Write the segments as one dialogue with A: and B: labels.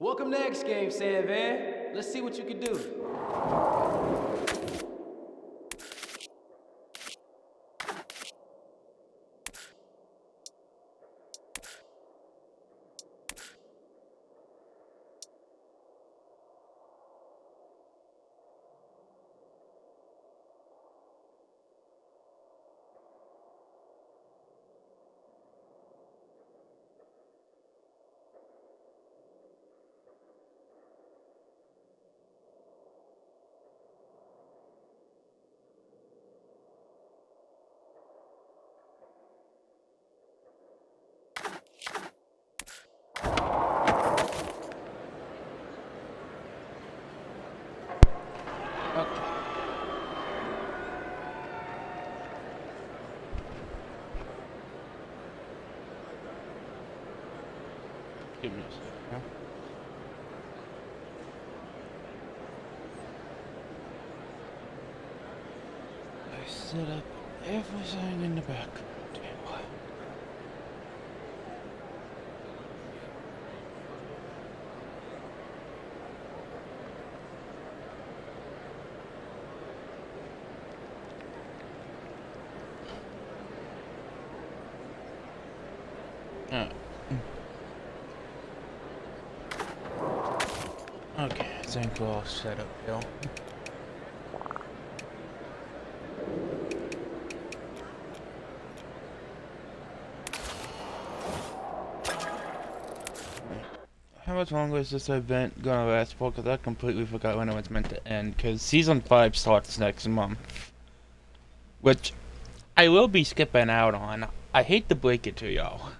A: Welcome to X Games, Sandvan. Let's see what you can do.
B: Give me a second. Huh? I set up everything in the back. Damn what? Okay, I think we're all set up, Bill. How much longer is this event gonna last for? Because I completely forgot when it was meant to end. Because Season 5 starts next month. Which I will be skipping out on. I hate to break it to y'all.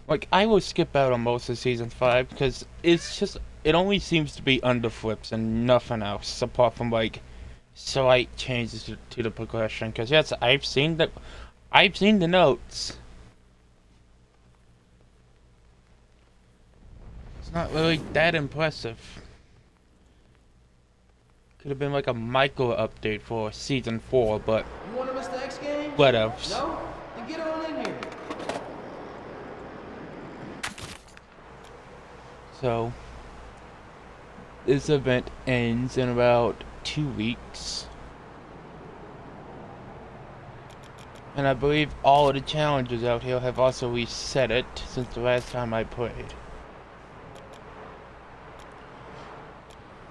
B: Like, I will skip out on most of Season 5 because it's just, it only seems to be underflips and nothing else apart from, like, slight changes to the progression. Because, yes, I've seen the notes. It's not really that impressive. Could have been like a micro update for Season 4, but
A: You want to miss the X Games?
B: whatever.
A: No? Then get on in here.
B: So, this event ends in about 2 weeks. And I believe all of the challenges out here have also reset it since the last time I played.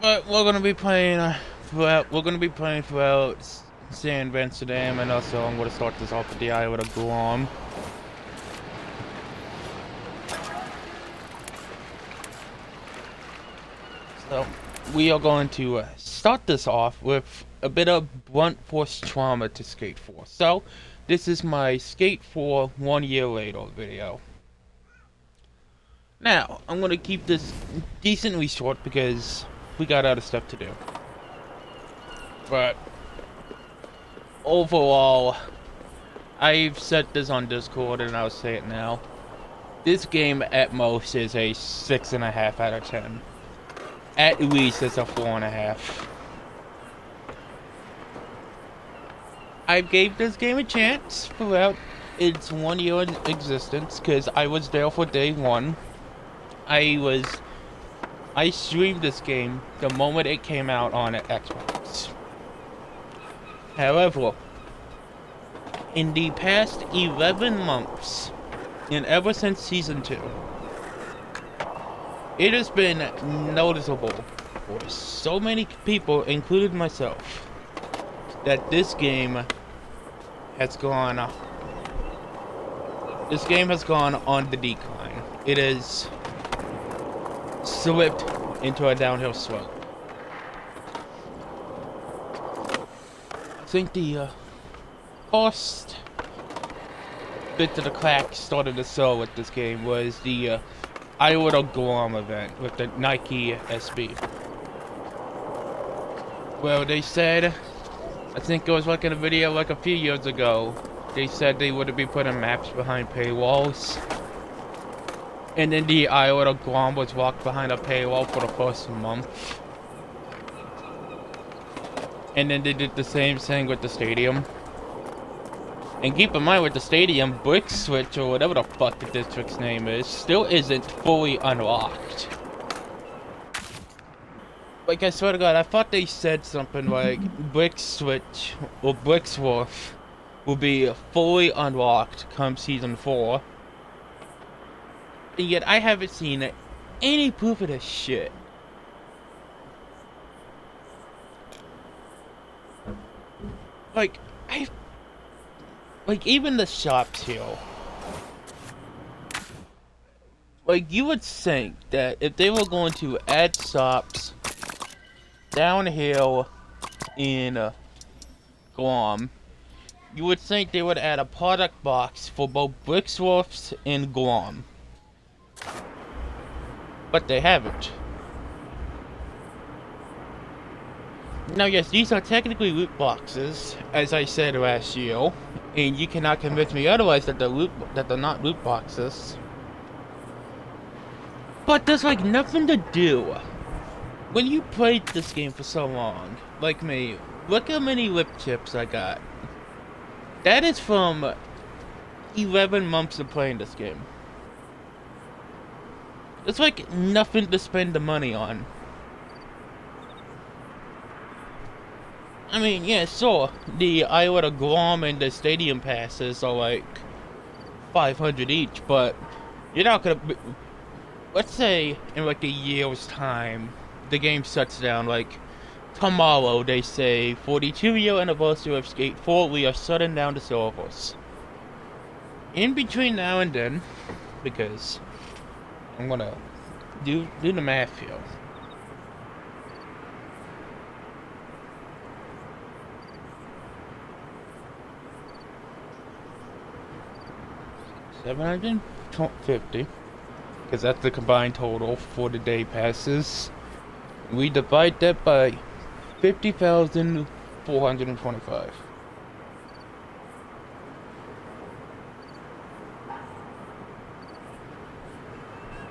B: But we're gonna be playing throughout San Amsterdam, and also I'm gonna start this off with the Isle of Guam. So, we are going to start this off with a bit of blunt force trauma to Skate 4. So, this is my Skate 4 1 year later video. Now, I'm going to keep this decently short because we got other stuff to do. But, overall, I've said this on Discord and I'll say it now. This game at most is a 6.5 out of 10. At least it's a 4.5. I gave this game a chance throughout its 1 year in existence because I was there for day one. I streamed this game the moment it came out on Xbox. However, in the past 11 months, and ever since Season 2, it has been noticeable for so many people, including myself, that this game has gone on the decline. It has slipped into a downhill slope. I think the first bit of the crack started to show with this game was the Isle of Guam event with the Nike SB. Well, they said, I think it was like in a video like a few years ago, they said they would be putting maps behind paywalls. And then the Isle of Guam was locked behind a paywall for the first month. And then they did the same thing with the stadium. And keep in mind with the stadium, Brick Switch, or whatever the fuck the district's name is, still isn't fully unlocked. Like, I swear to God, I thought they said something like Brick Switch or Brixworth will be fully unlocked come Season 4. And yet, I haven't seen any proof of this shit. Like, even the shops here. Like, you would think that if they were going to add shops downhill in Guam, you would think they would add a product box for both Brixworths and Guam. But they haven't. Now yes, these are technically loot boxes, as I said last year, and you cannot convince me otherwise that they're not loot boxes. But there's like nothing to do. When you played this game for so long, like me, look how many whip chips I got. That is from 11 months of playing this game. It's like nothing to spend the money on. I mean, yeah, sure, the Iowa to Guam and the stadium passes are like 500 each, but you're not gonna be, let's say in like a year's time, the game shuts down, like tomorrow they say, 42-year anniversary of Skate 4, we are shutting down the servers. In between now and then, because I'm gonna do the math here. $750, because that's the combined total for the day passes. We divide that by 50,425.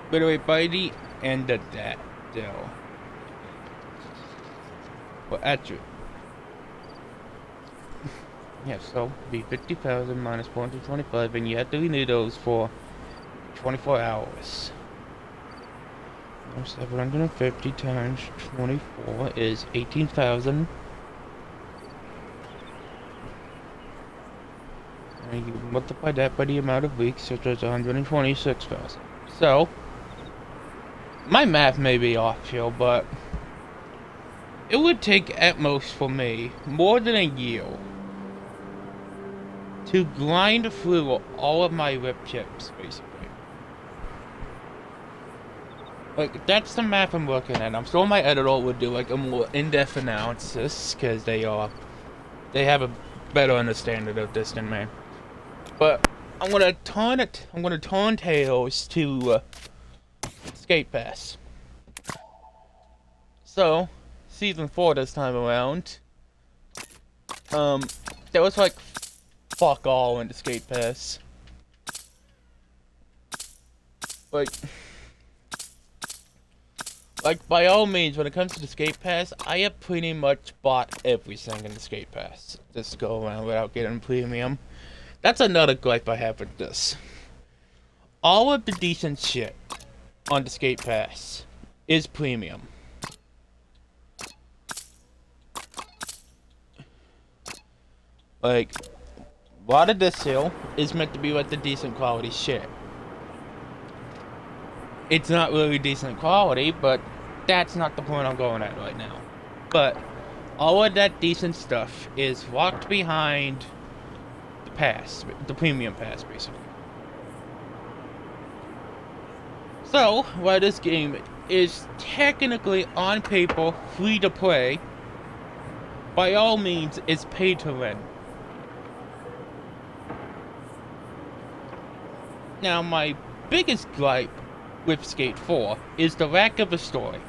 B: By the way, by the end of that, though, well, actually, yeah, so be 50,000 minus 425, and you have to renew those for 24 hours. 750 times 24 is 18,000. And you multiply that by the amount of weeks, which is 126,000. So, my math may be off here, but it would take at most for me more than a year to grind through all of my whip chips, basically. Like, that's the math I'm working at. I'm sure my editor would do like a more in-depth analysis, because they have a better understanding of this than me. But I'm gonna turn tails to Skate Pass. So, Season 4 this time around, there was like fuck all into Skate Pass. Like, by all means, when it comes to the Skate Pass, I have pretty much bought everything in the Skate Pass. Just go around without getting premium. That's another gripe I have with this. All of the decent shit on the Skate Pass is premium. Like, a lot of this here is meant to be like the decent quality shit. It's not really decent quality, but that's not the point I'm going at right now. But all of that decent stuff is locked behind the pass, the premium pass, basically. So, while this game is technically on paper free to play, by all means it's pay to win. Now, my biggest gripe with Skate 4 is the lack of a story.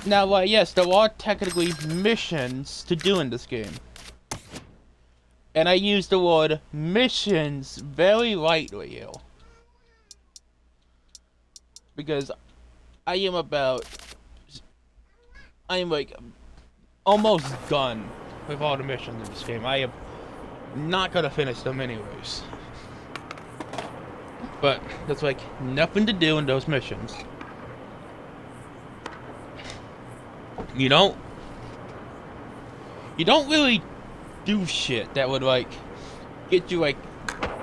B: Now, yes, there are technically missions to do in this game. And I use the word missions very lightly here. Because I am like almost done with all the missions in this game. I have not gonna finish them anyways. But there's like nothing to do in those missions. You don't really do shit that would like get you like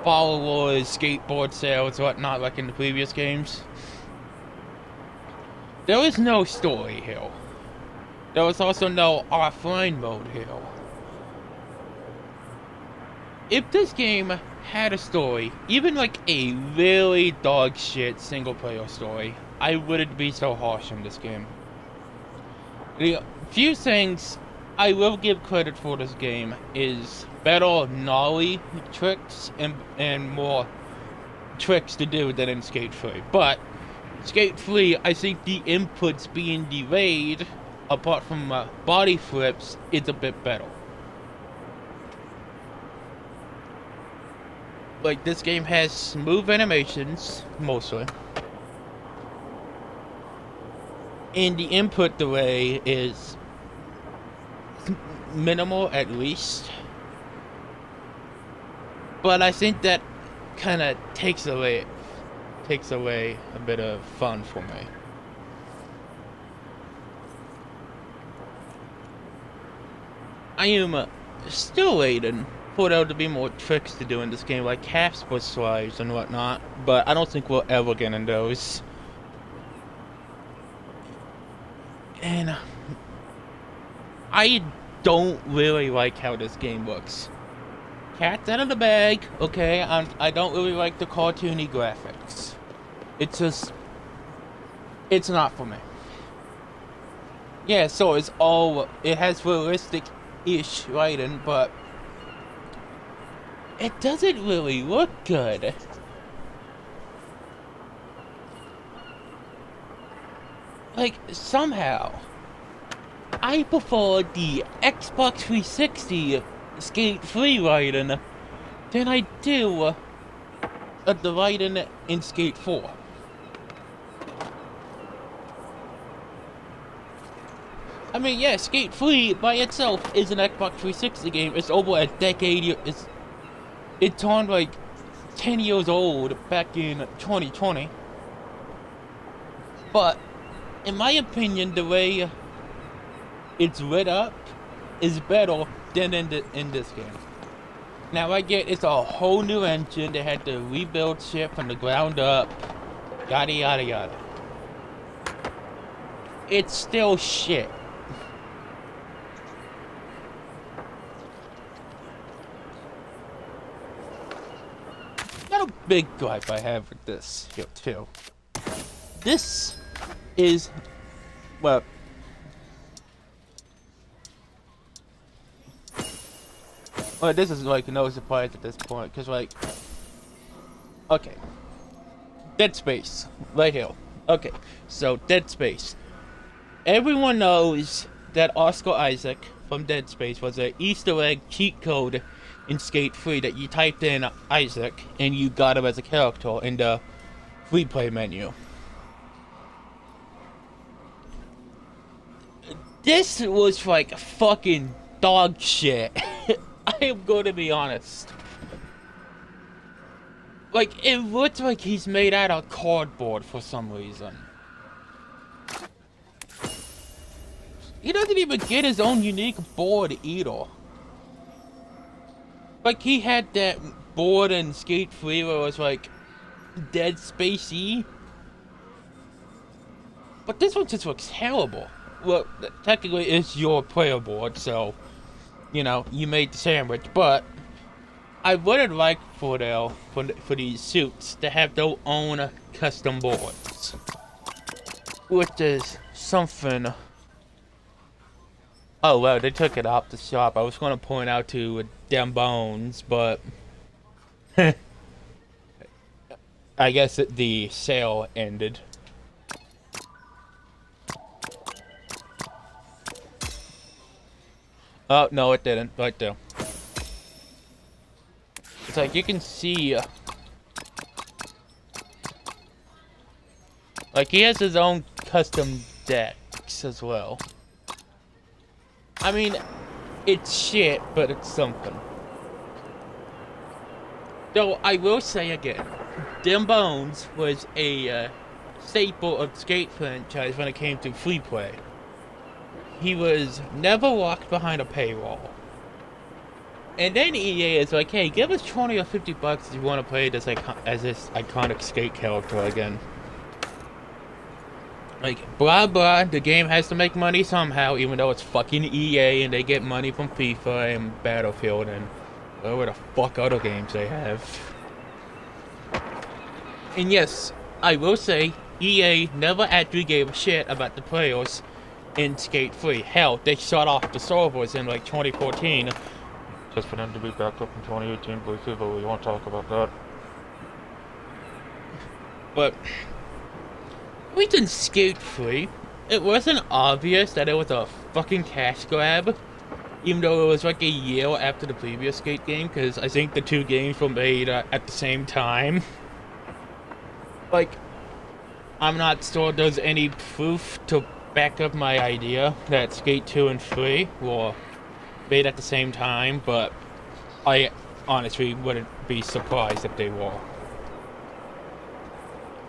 B: followers, skateboard sales, whatnot, like in the previous games. There was no story here. There was also no offline mode here. If this game had a story, even like a really dog shit single player story, I wouldn't be so harsh on this game. The few things I will give credit for this game is better nollie tricks and more tricks to do than in Skate 3. But Skate 3, I think the inputs being delayed, apart from body flips, is a bit better. Like, this game has smooth animations, mostly. And the input delay is minimal, at least. But I think that kind of takes away a bit of fun for me. I am still waiting for there to be more tricks to do in this game, like half split slides and whatnot, but I don't think we'll ever get in those. And I don't really like how this game looks. Cat's out of the bag, okay, I don't really like the cartoony graphics. It's just, it's not for me. Yeah, so it has realistic-ish lighting, but it doesn't really look good. Like, somehow, I prefer the Xbox 360 Skate 3 lighting than I do the lighting in Skate 4. I mean, yeah, Skate 3 by itself is an Xbox 360 game. It's over a decade. It turned like 10 years old back in 2020. But in my opinion, the way it's lit up is better than in this game. Now I get it's a whole new engine. They had to rebuild shit from the ground up. Yada yada yada. It's still shit. Got a big gripe I have with this here too. This is, well, this is like no surprise at this point, because like, okay, Dead Space, right here. Okay, so Dead Space. Everyone knows that Oscar Isaac from Dead Space was an Easter egg cheat code in Skate 3 that you typed in Isaac and you got him as a character in the free play menu. This was like fucking dog shit. I am going to be honest. Like, it looks like he's made out of cardboard for some reason. He doesn't even get his own unique board either. Like, he had that board in Skate 3 where it was like Dead Spacey. But this one just looks terrible. Well, technically it's your player board, so, you know, you made the sandwich, but I would have liked for these suits to have their own custom boards. Which is something. Oh, well, they took it off the shop. I was going to point out to them bones, but I guess the sale ended. Oh, no, it didn't. Right there. It's like you can see. Like, he has his own custom decks as well. I mean, it's shit, but it's something. Though I will say again, Dim Bones was a staple of the Skate franchise when it came to free play. He was never locked behind a paywall. And then EA is like, hey, give us 20 or 50 bucks if you want to play this as this iconic skate character again. Like, blah blah, the game has to make money somehow, even though it's fucking EA and they get money from FIFA and Battlefield and whatever the fuck other games they have. And yes, I will say, EA never actually gave a shit about the players in Skate 3. Hell, they shut off the servers in like 2014. Just for them to be back up in 2018, but we won't talk about that. But, at least in Skate 3, it wasn't obvious that it was a fucking cash grab. Even though it was like a year after the previous Skate game, because I think the two games were made at the same time. Like, I'm not sure there's any proof to back up my idea that Skate 2 and 3 were made at the same time, but I honestly wouldn't be surprised if they were.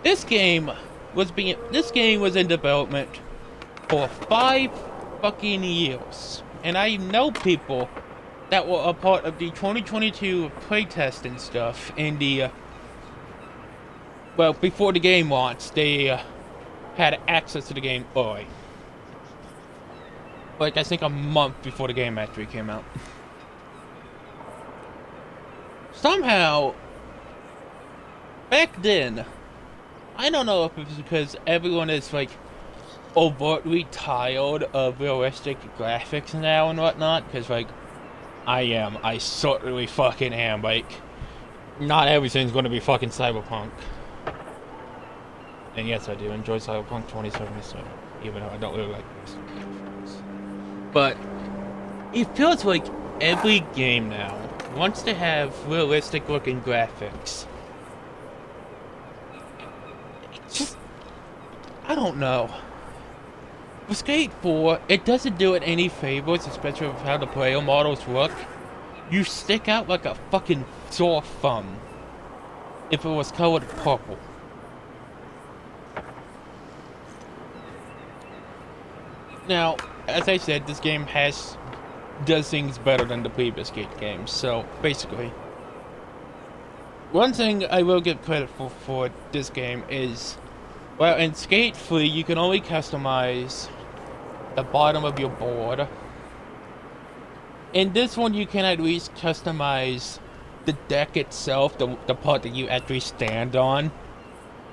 B: This game was in development for 5 fucking years, and I know people that were a part of the 2022 playtest and stuff in the well, before the game launched, they had access to the game early. Like, I think a month before the game actually came out. Somehow, back then, I don't know if it's because everyone is, like, overtly tired of realistic graphics now and whatnot, because, like, I certainly fucking am, like, not everything's gonna be fucking Cyberpunk. And yes, I do enjoy Cyberpunk 2077, even though I don't really like this. But it feels like every game now wants to have realistic looking graphics. It's just, I don't know. With Skate 4, it doesn't do it any favors, especially with how the player models look. You stick out like a fucking sore thumb if it was colored purple. Now, as I said, this game does things better than the previous Skate games, so basically, one thing I will give credit for this game is, well, in Skate 3 you can only customize the bottom of your board. In this one you can at least customize the deck itself, the part that you actually stand on,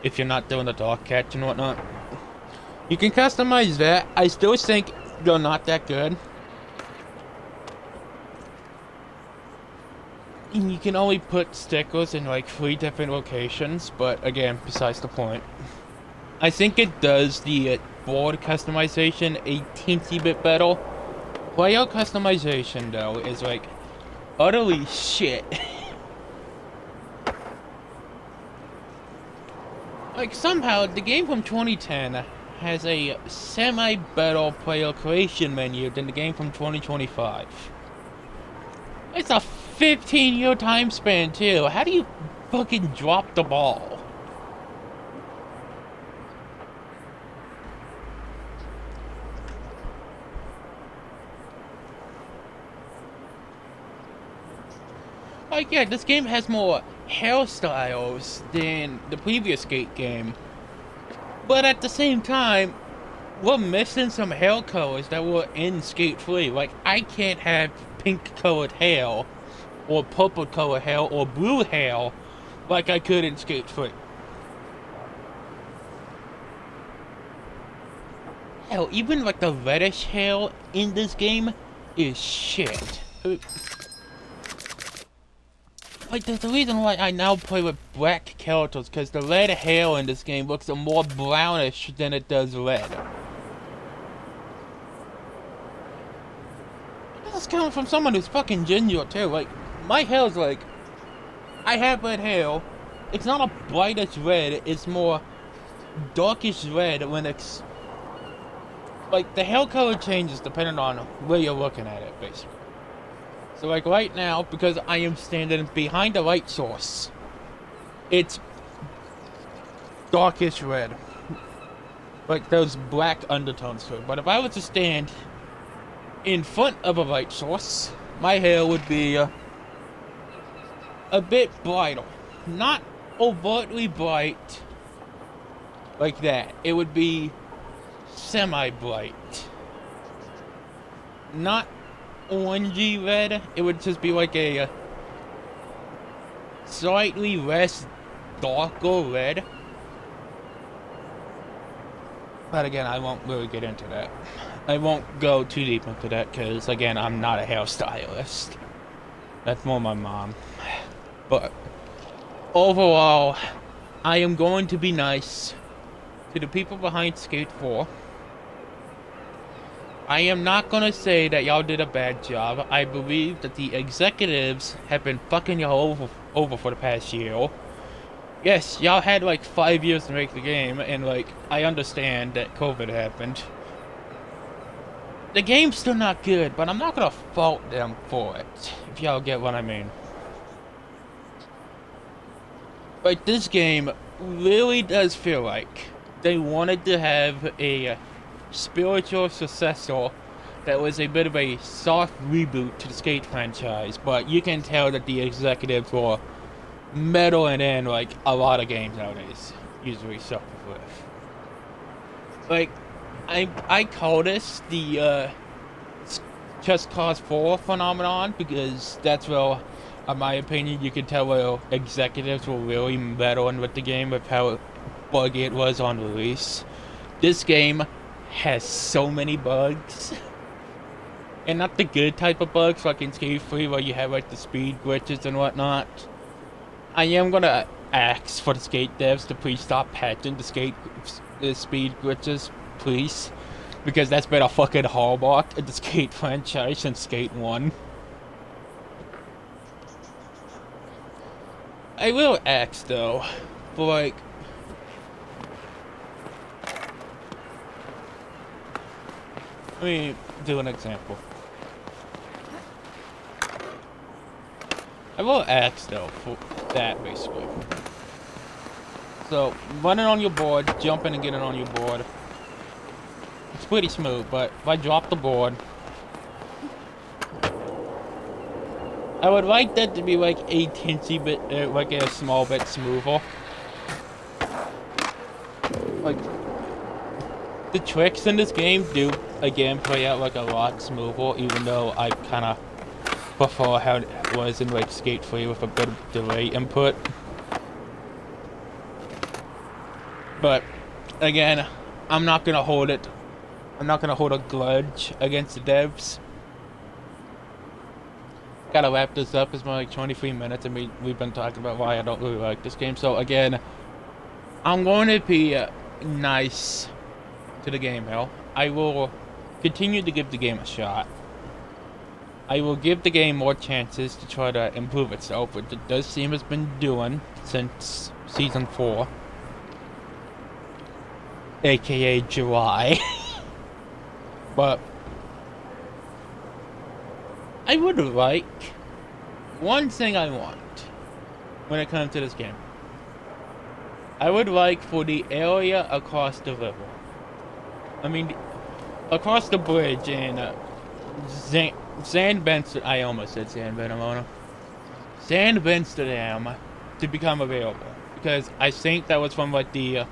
B: if you're not doing the dog catch and whatnot. You can customize that. I still think they're not that good. And you can only put stickers in like 3 different locations, but again, besides the point. I think it does the board customization a teensy bit better. Player customization, though, is like utterly shit. Like, somehow, the game from 2010 has a semi-better player creation menu than the game from 2025. It's a 15-year time span, too. How do you fucking drop the ball? Like, yeah, this game has more hairstyles than the previous Skate game. But at the same time, we're missing some hair colors that were in Skate 3. Like, I can't have pink colored hair, or purple colored hair, or blue hair like I could in Skate 3. Hell, even like the reddish hair in this game is shit. Like, there's a reason why I now play with black characters, because the red hair in this game looks more brownish than it does red. This is coming from someone who's fucking ginger, too. Like, my hair's like, I have red hair. It's not a brightish red, it's more darkish red when it's... Like, the hair color changes depending on where you're looking at it, basically. So like right now, because I am standing behind the light source, it's darkish red. Like those black undertones to it. But if I was to stand in front of a light source, my hair would be a bit brighter. Not overtly bright like that. It would be semi-bright. Not orangey red. It would just be like a slightly less darker red. But again, I won't really get into that. I won't go too deep into that because, again, I'm not a hairstylist. That's more my mom. But overall, I am going to be nice to the people behind Skate 4. I am not going to say that y'all did a bad job. I believe that the executives have been fucking y'all over for the past year. Yes, y'all had like 5 years to make the game, and like, I understand that COVID happened. The game's still not good, but I'm not gonna fault them for it, if y'all get what I mean. Like, this game really does feel like they wanted to have a spiritual successor that was a bit of a soft reboot to the Skate franchise, but you can tell that the executives were meddling in like a lot of games nowadays usually suffer with. Like, I call this the Just Cause 4 phenomenon because that's where, in my opinion, you can tell where executives were really meddling with the game with how buggy it was on release. This game has so many bugs. And not the good type of bugs like in Skate 3 where you have like the speed glitches and whatnot. I am gonna ask for the Skate devs to please stop patching the speed glitches, please. Because that's been a fucking hallmark in the Skate franchise since Skate 1. I will ask though, for like... Let me do an example. I will ask though for that basically. So running on your board, jumping and getting on your board. It's pretty smooth, but if I drop the board, I would like that to be like a teensy bit, like a small bit smoother. Like the tricks in this game do again play out like a lot smoother, even though I kind of prefer how it was in like Skate 3 with a bit of delay input. But again, I'm not gonna hold a grudge against the devs. Gotta wrap this up. It's been like 23 minutes and we've been talking about why I don't really like this game. So again, I'm going to be nice to the game, hell. I will continue to give the game a shot. I will give the game more chances to try to improve itself, which it does seem it's been doing since Season 4. AKA July. But I would like one thing I want when it comes to this game. I would like for the area across the river. I mean, across the bridge in Sandbenster. I almost said San Benamona. Sandbensterdam to become available because I think that was from like the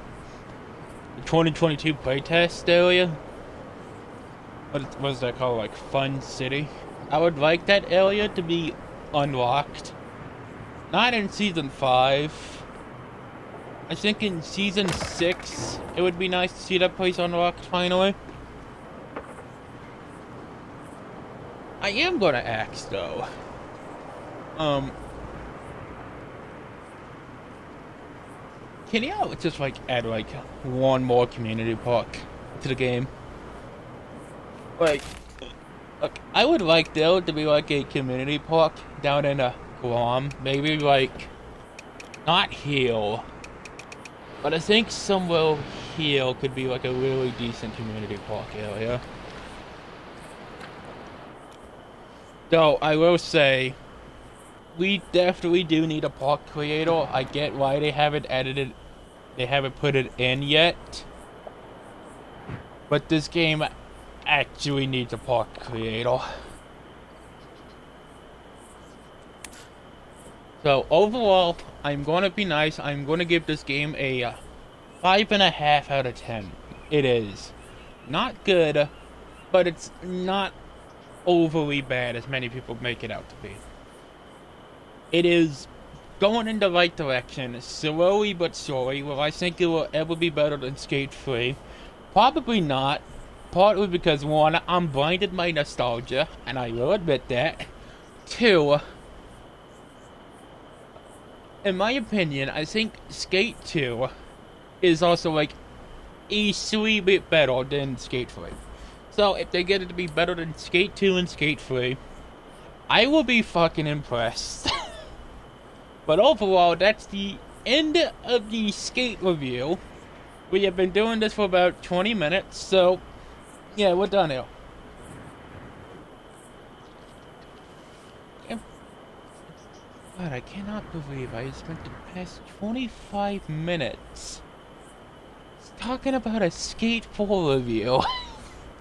B: 2022 playtest area. What was that called? Like Fun City. I would like that area to be unlocked. Not in Season 5. I think in Season 6, it would be nice to see that place unlocked finally. I am gonna ask though. Can you just like add like one more community park to the game? Like, I would like there to be like a community park down in Guam. Maybe like, not here, but I think somewhere here could be like a really decent community park area. So I will say, we definitely do need a park creator. I get why they haven't put it in yet. But this game actually needs a park creator. So overall, I'm gonna be nice. I'm gonna give this game a 5.5 out of 10. It is not good, but it's not overly bad as many people make it out to be. It is going in the right direction, slowly but surely. Will I think it will ever be better than Skate 3? Probably not. Partly because, one, I'm blinded by nostalgia, and I will admit that. Two, in my opinion, I think Skate 2 is also like a sweet bit better than Skate 3. So if they get it to be better than Skate 2 and Skate 3, I will be fucking impressed. But overall, that's the end of the Skate review. We have been doing this for about 20 minutes, so yeah, we're done here. God, I cannot believe I spent the past 25 minutes talking about a Skate 4 review.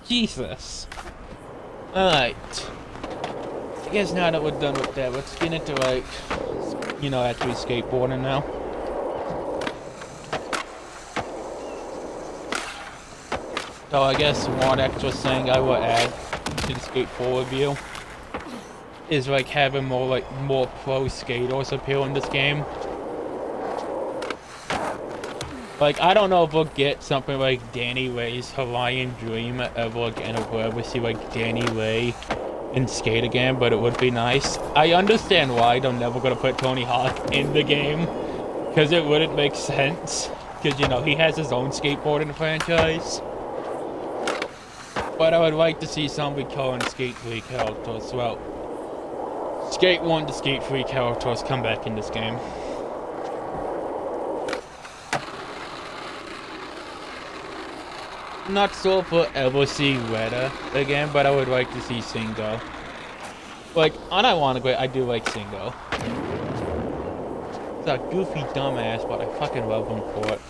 B: Jesus. Alright. I guess now that we're done with that, let's get into, like, you know, actually skateboarding now. So I guess one extra thing I will add to the Skate 4 review is like having more pro skaters appear in this game. Like, I don't know if we'll get something like Danny Ray's Hawaiian Dream ever again, if we'll ever see like Danny Ray in Skate again, but it would be nice. I understand why they're never gonna put Tony Hawk in the game, because it wouldn't make sense, because, you know, he has his own skateboarding franchise. But I would like to see some recurring Skate 3 characters. Well, Skate 1 to Skate 3 characters come back in this game. I'm not sure if we'll ever see Retta again, but I would like to see Singo. Like, unironically, I do like Singo. He's a goofy dumbass, but I fucking love him for it.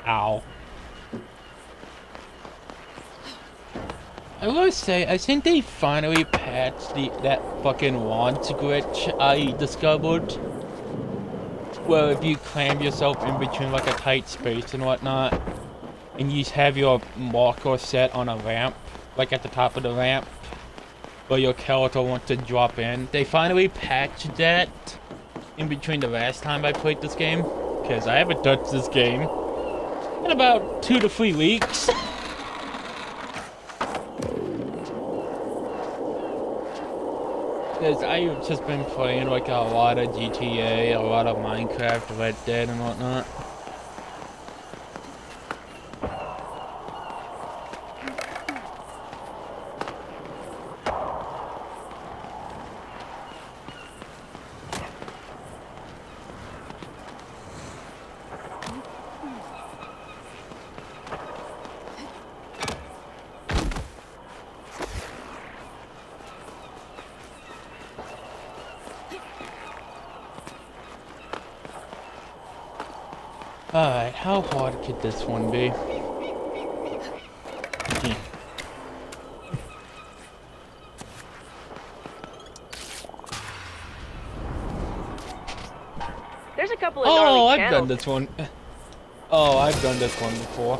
B: Ow. I will say, I think they finally patched that fucking wand glitch I discovered. Where if you clam yourself in between like a tight space and whatnot, and you have your marker set on a ramp, like at the top of the ramp, where your character wants to drop in. They finally patched that in between the last time I played this game, because I haven't touched this game in about 2 to 3 weeks. Because I've just been playing like a lot of GTA, a lot of Minecraft, Red Dead and whatnot. Alright, how hard could this one be?
C: There's a couple of
B: Oh,
C: gnarly
B: I've done this one. Oh, I've done this one before.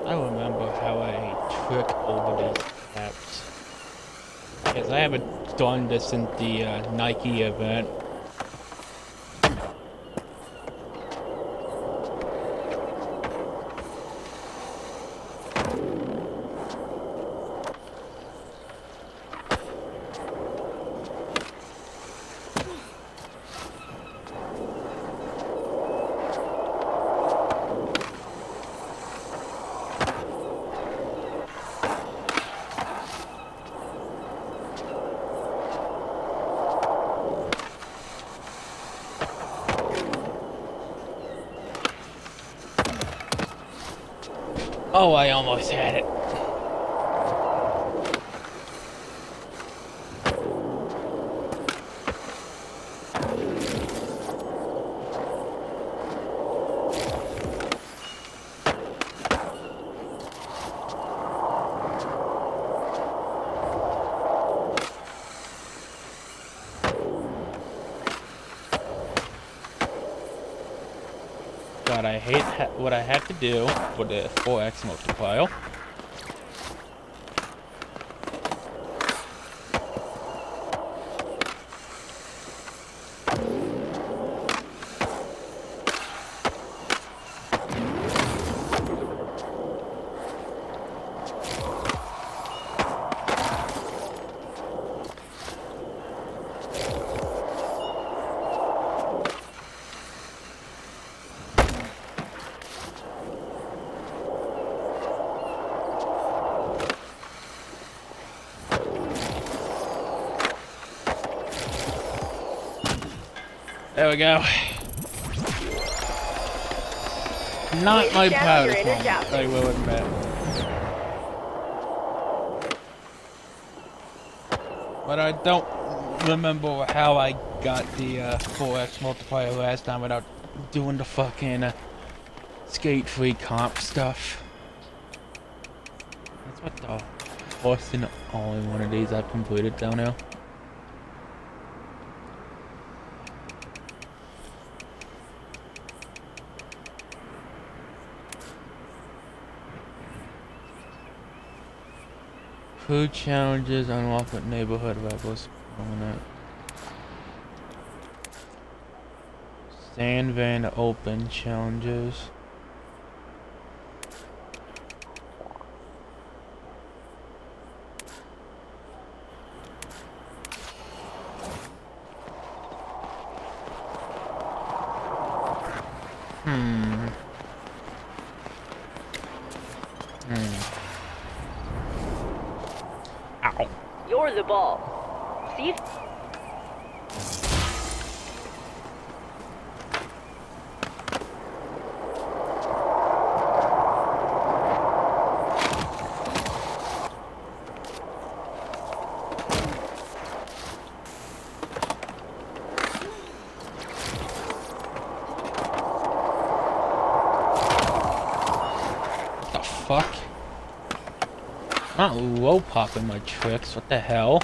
B: I remember how I trick over these caps. Because I haven't done this in the Nike event. Oh, I almost had it. God, I hate what I have to do for the 4x multiplier. There we go. Not my proudest moment, I will admit. But I don't remember how I got the 4x multiplier last time without doing the fucking skate free comp stuff. That's what the first and only one of these I've completed down now. Food challenges, unlock with neighborhood rebels. Sand van open challenges. Ow.
C: You're the ball. See?
B: The fuck? I'm not low popping my tricks, what the hell?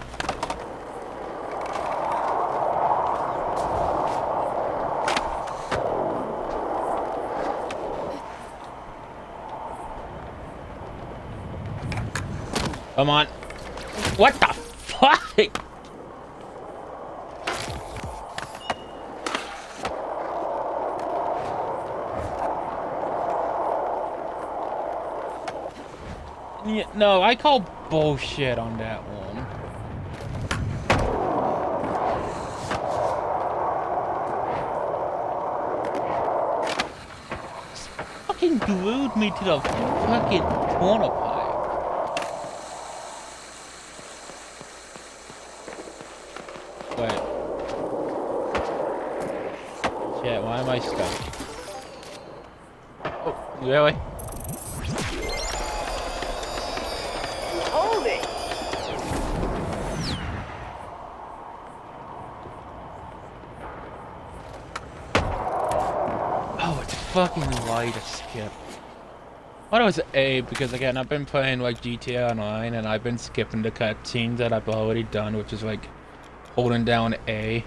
B: Come on. What the fuck? Yeah, no, I call bullshit on that one. Just fucking glued me to the fucking corner pipe. Wait. Shit, why am I stuck? Oh, really?
C: Hold it.
B: Oh, it's fucking light to skip. I thought it was A because again I've been playing like GTA Online and I've been skipping the cutscenes that I've already done, which is like holding down A.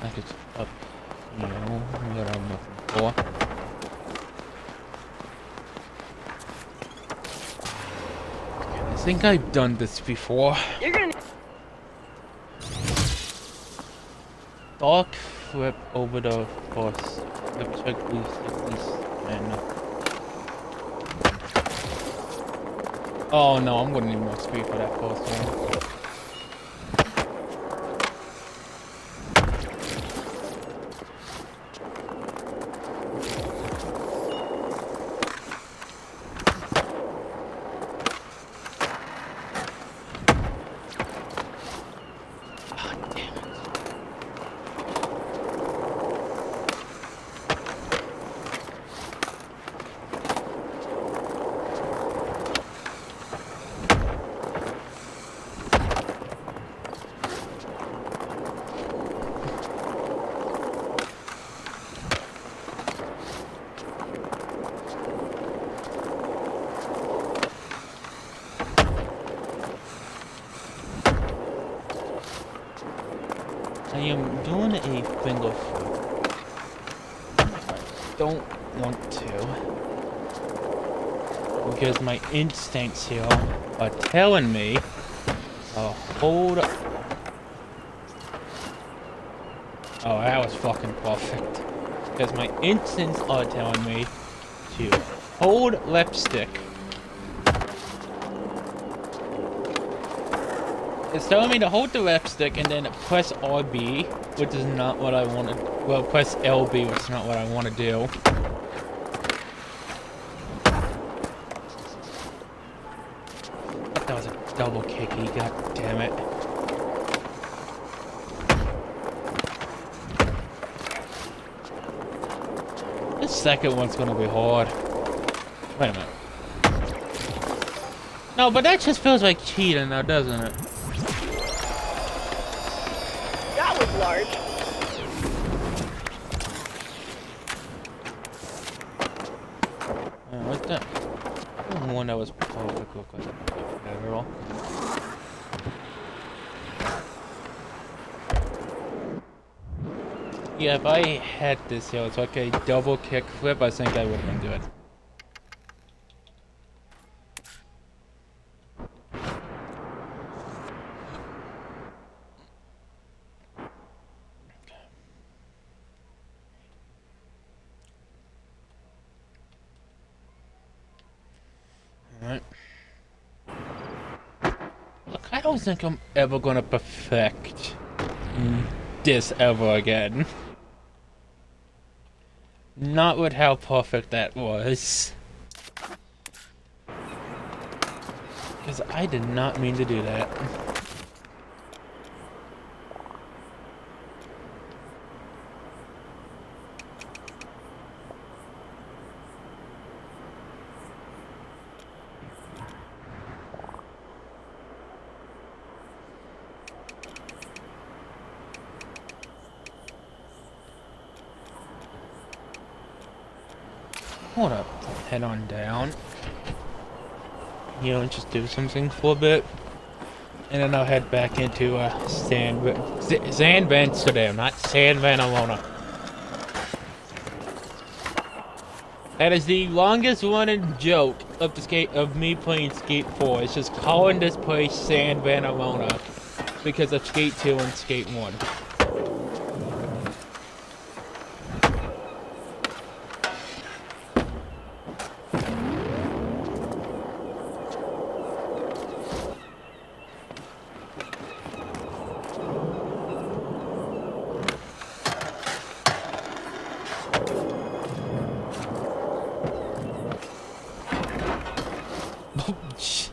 B: Like it's up, you know, where I'm looking for. I think I've done this before.
C: You're gonna.
B: Dark flip over the course. Flip check these and oh no, I'm gonna need more speed for that first one. I am doing a finger flip. I don't want to. Because my instincts here are telling me hold up. Oh, that was fucking perfect. Because my instincts are telling me to hold left stick. It's telling me to hold the left stick and then press RB, which is not what I want to. Well, press LB, which is not what I want to do. That was a double kicky, god damn it. This second one's gonna be hard. Wait a minute. No, but that just feels like cheating now, doesn't it?
C: That was large.
B: What's that? One that was perfect look like a girl. Yeah, if I had this here, it's like a double kick flip, I think I would have been good. Alright. Look, I don't think I'm ever gonna perfect this ever again. Not with how perfect that was. Because I did not mean to do that. Hold up, head on down. You know, just do something for a bit. And then I'll head back into San Amsterdam, not San Vanalona. That is the longest running joke of me playing Skate 4. It's just calling this place San Vanalona because of Skate 2 and Skate 1.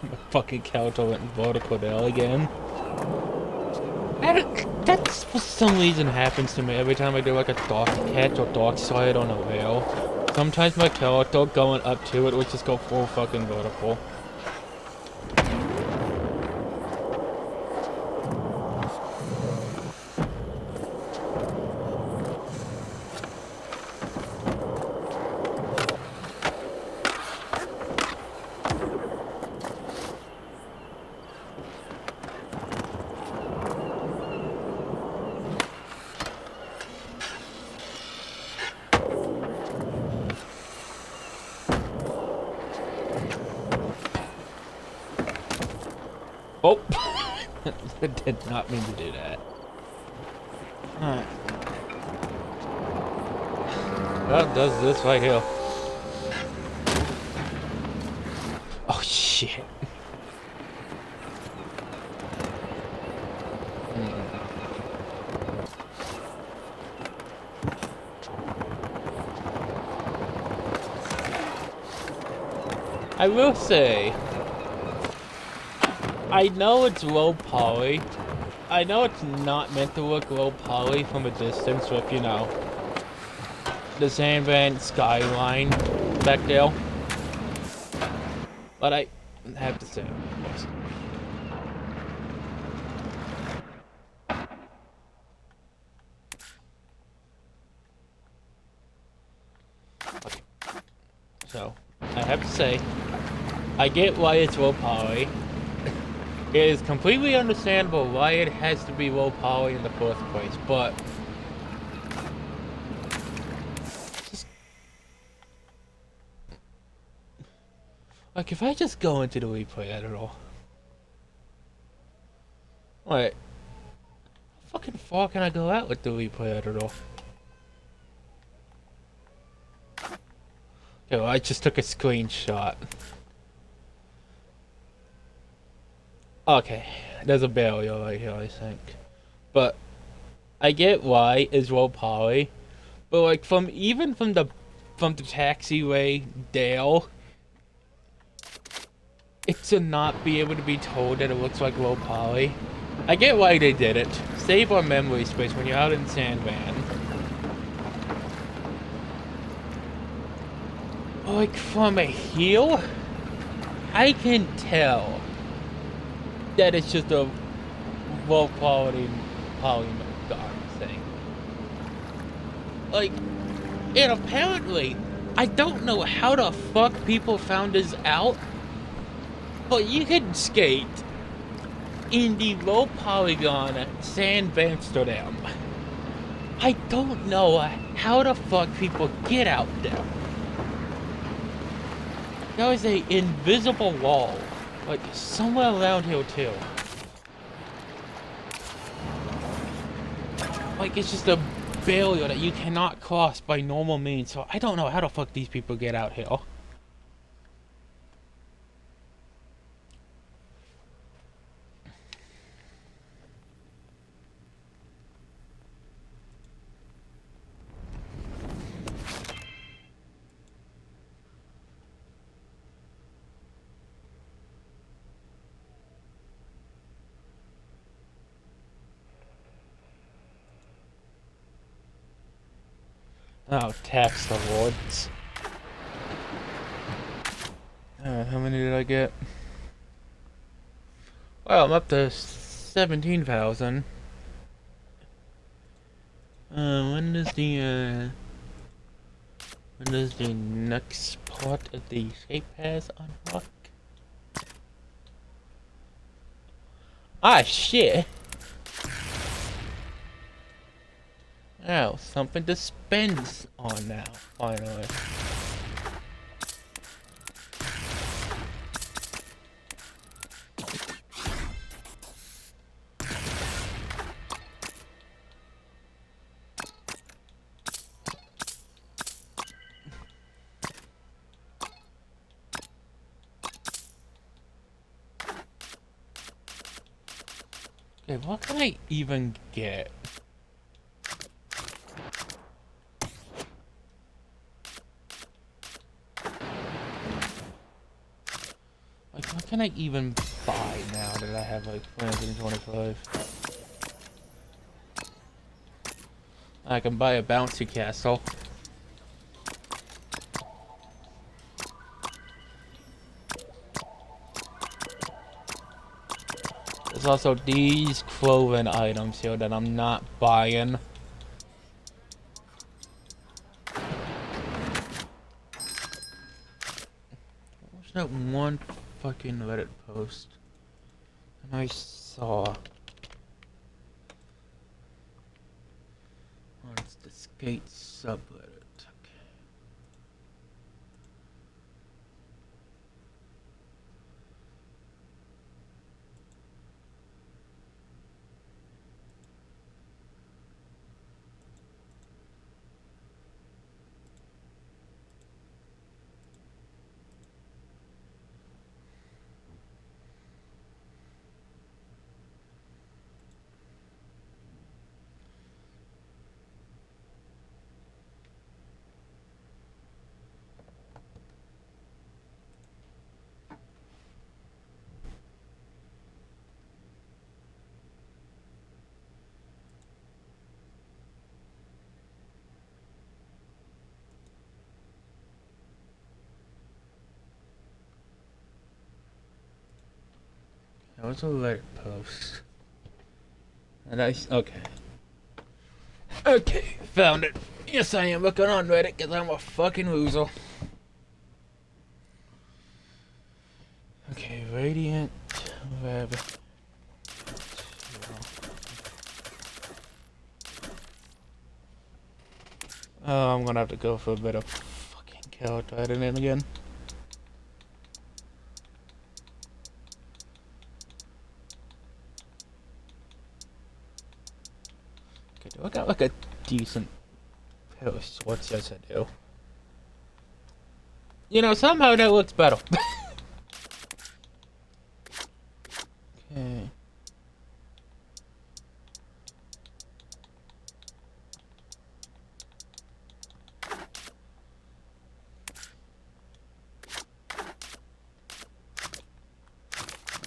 B: My fucking counter went vertical there again. That for some reason happens to me every time I do like a dark catch or dark side on a rail. Sometimes my character going up to it would just go full fucking vertical. Did not mean to do that. Alright. That does this right here. Oh shit. I will say, I know it's low poly. I know it's not meant to look low poly from a distance with, you know, the Sandman skyline back there. But I have to say, okay. So, I have to say, I get why it's low poly. It is completely understandable why it has to be low poly in the first place, but just, like, if I just go into the replay editor, wait, how fucking far can I go out with the replay editor? Okay, well, I just took a screenshot. Okay, there's a barrier right here, I think. But I get why it's low poly, but like even from the taxiway Dale, it to not be able to be told that it looks like low poly. I get why they did it. Save our memory space when you're out in Sandman. Like from a heel, I can tell that it's just a low quality polygon thing. Like, and apparently, I don't know how the fuck people found this out, but you can skate in the low polygon Sand Amsterdam. I don't know how the fuck people get out there. There is an invisible wall, like, somewhere around here, too. Like, it's just a barrier that you cannot cross by normal means, so I don't know how the fuck these people get out here. Oh, tax awards. How many did I get? Well, I'm up to 17,000. When does the next part of the shape pass unlock? Ah, shit! Oh, something to spend on now, finally. Okay, what can I even get? Like, what can I even buy now that I have, like, 325? I can buy a bouncy castle. There's also these clothing items here that I'm not buying. What's that one fucking Reddit post and I saw? Oh, it's the skate subreddit. That was a Reddit post. And okay. Okay, found it. Yes, I am looking on Reddit because I'm a fucking loser. Okay, Radiant Web. Oh, I'm gonna have to go for a bit of fucking character editing again. Okay, do I got like a decent post? What does I do? You know, somehow that looks better. Okay.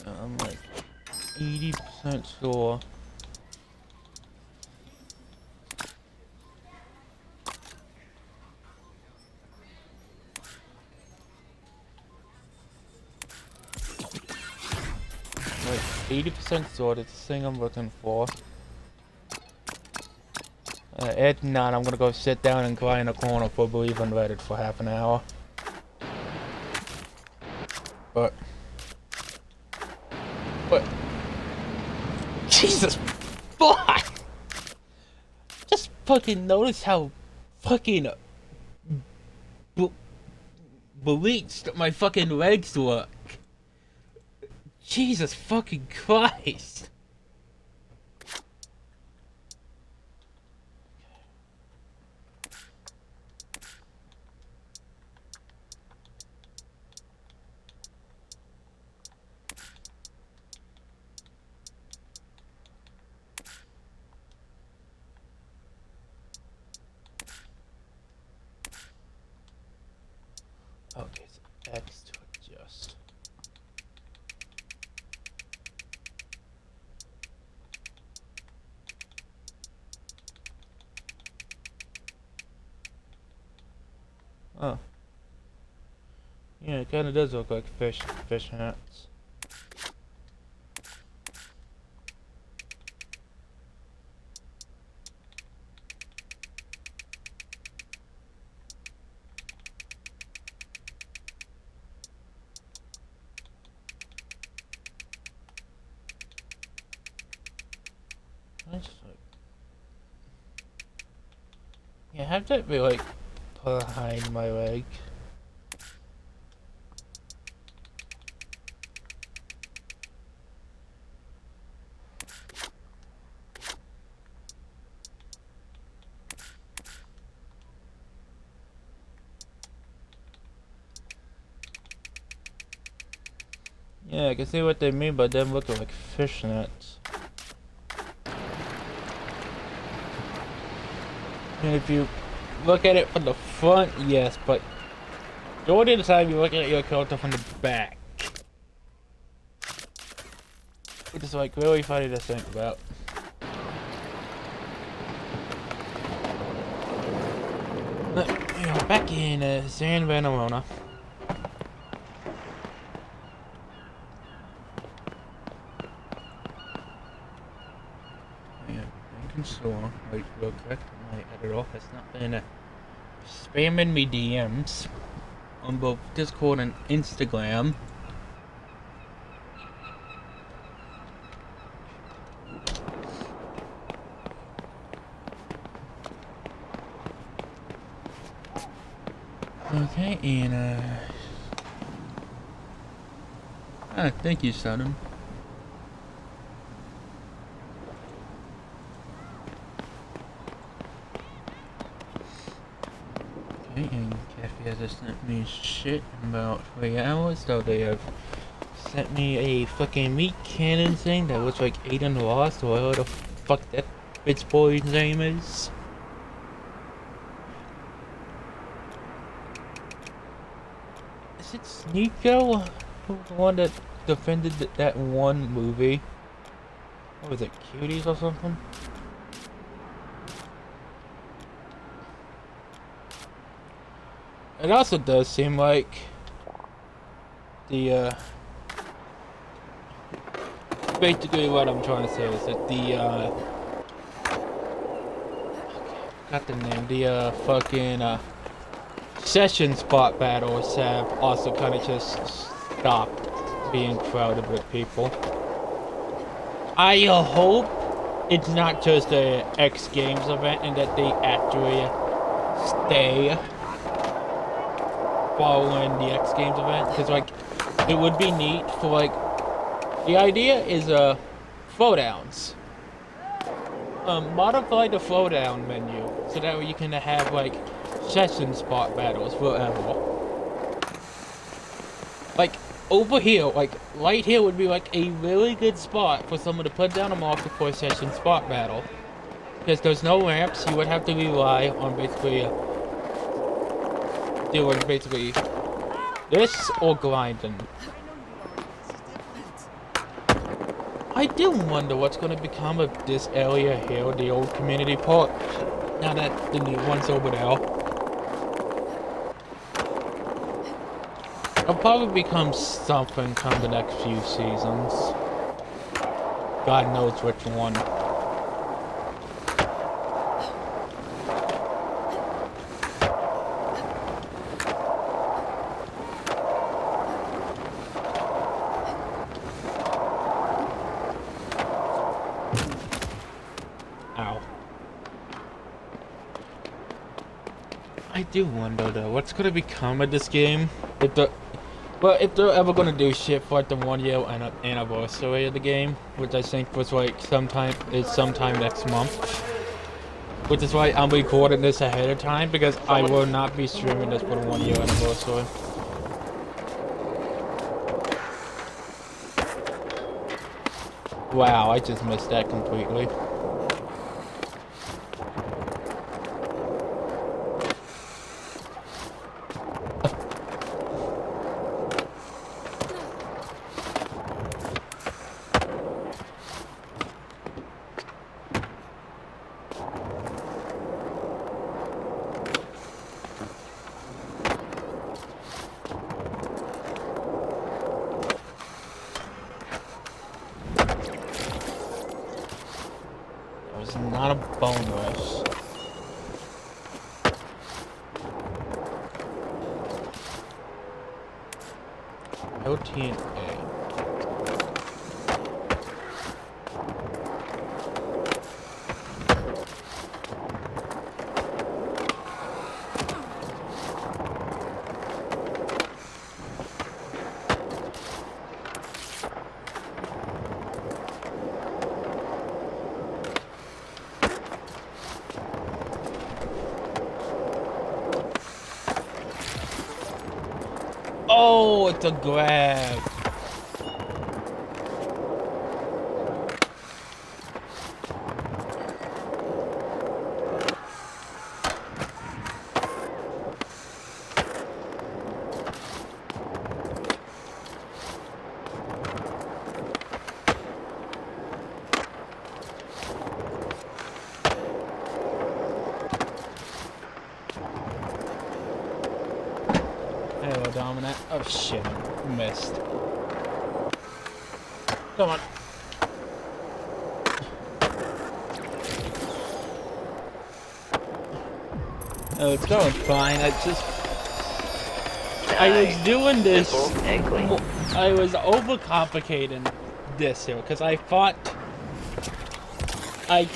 B: I'm like 80% sure. Like 80% sure it's the thing I'm looking for. At 9, I'm gonna go sit down and cry in a corner for Believe on Reddit for half an hour. But Jesus fuck! Just fucking notice how fucking bleached my fucking legs look. Jesus fucking Christ! Okay, so X to adjust. Oh. Yeah, it kinda does look like fish hats. I just like, yeah, have that be like behind my leg. Yeah, I can see what they mean by them looking like fishnets. And if you look at it from the front, yes, but majority of the time you're looking at your character from the back. Which is like really funny to think about. But, you know, back in San Vanarona. So, wait real quick, my editor has not been spamming me DMs on both Discord and Instagram. Okay, and thank you, Sodom. And Cafe has sent me shit in about 3 hours, so they have sent me a fucking meat cannon thing that looks like Aiden Ross, or whatever the fuck that bitch boy's name is. Is it Sneeko? Who's the one that defended that one movie? What was it, Cuties or something? It also does seem like the basically what I'm trying to say is that got the name, the fucking session spot battles have also kind of just stopped being crowded with people. I hope it's not just a X Games event and that they actually stay following the X Games event, because like it would be neat for like, the idea is throwdowns. Modify the throwdown menu so that way you can have like session spot battles forever. Like over here, like right here would be like a really good spot for someone to put down a marker for a session spot battle. Because there's no ramps, you would have to rely on basically doing basically this or grinding. I do wonder what's going to become of this area here, the old community park, now that the new one's over there. It'll probably become something come the next few seasons. God knows which one. Ow. I do wonder though, what's gonna become of this game? If they're ever gonna do shit for like the 1 year anniversary of the game, which I think was like sometime next month. Which is why I'm recording this ahead of time, because I will not be streaming this for the 1 year anniversary. Wow, I just missed that completely. It's not a bone rush. LTNA. Oh, it's a grab. Hello, Dominant. Oh shit, missed. Come on. Oh, it's going fine. I was doing this. I was overcomplicating this here because I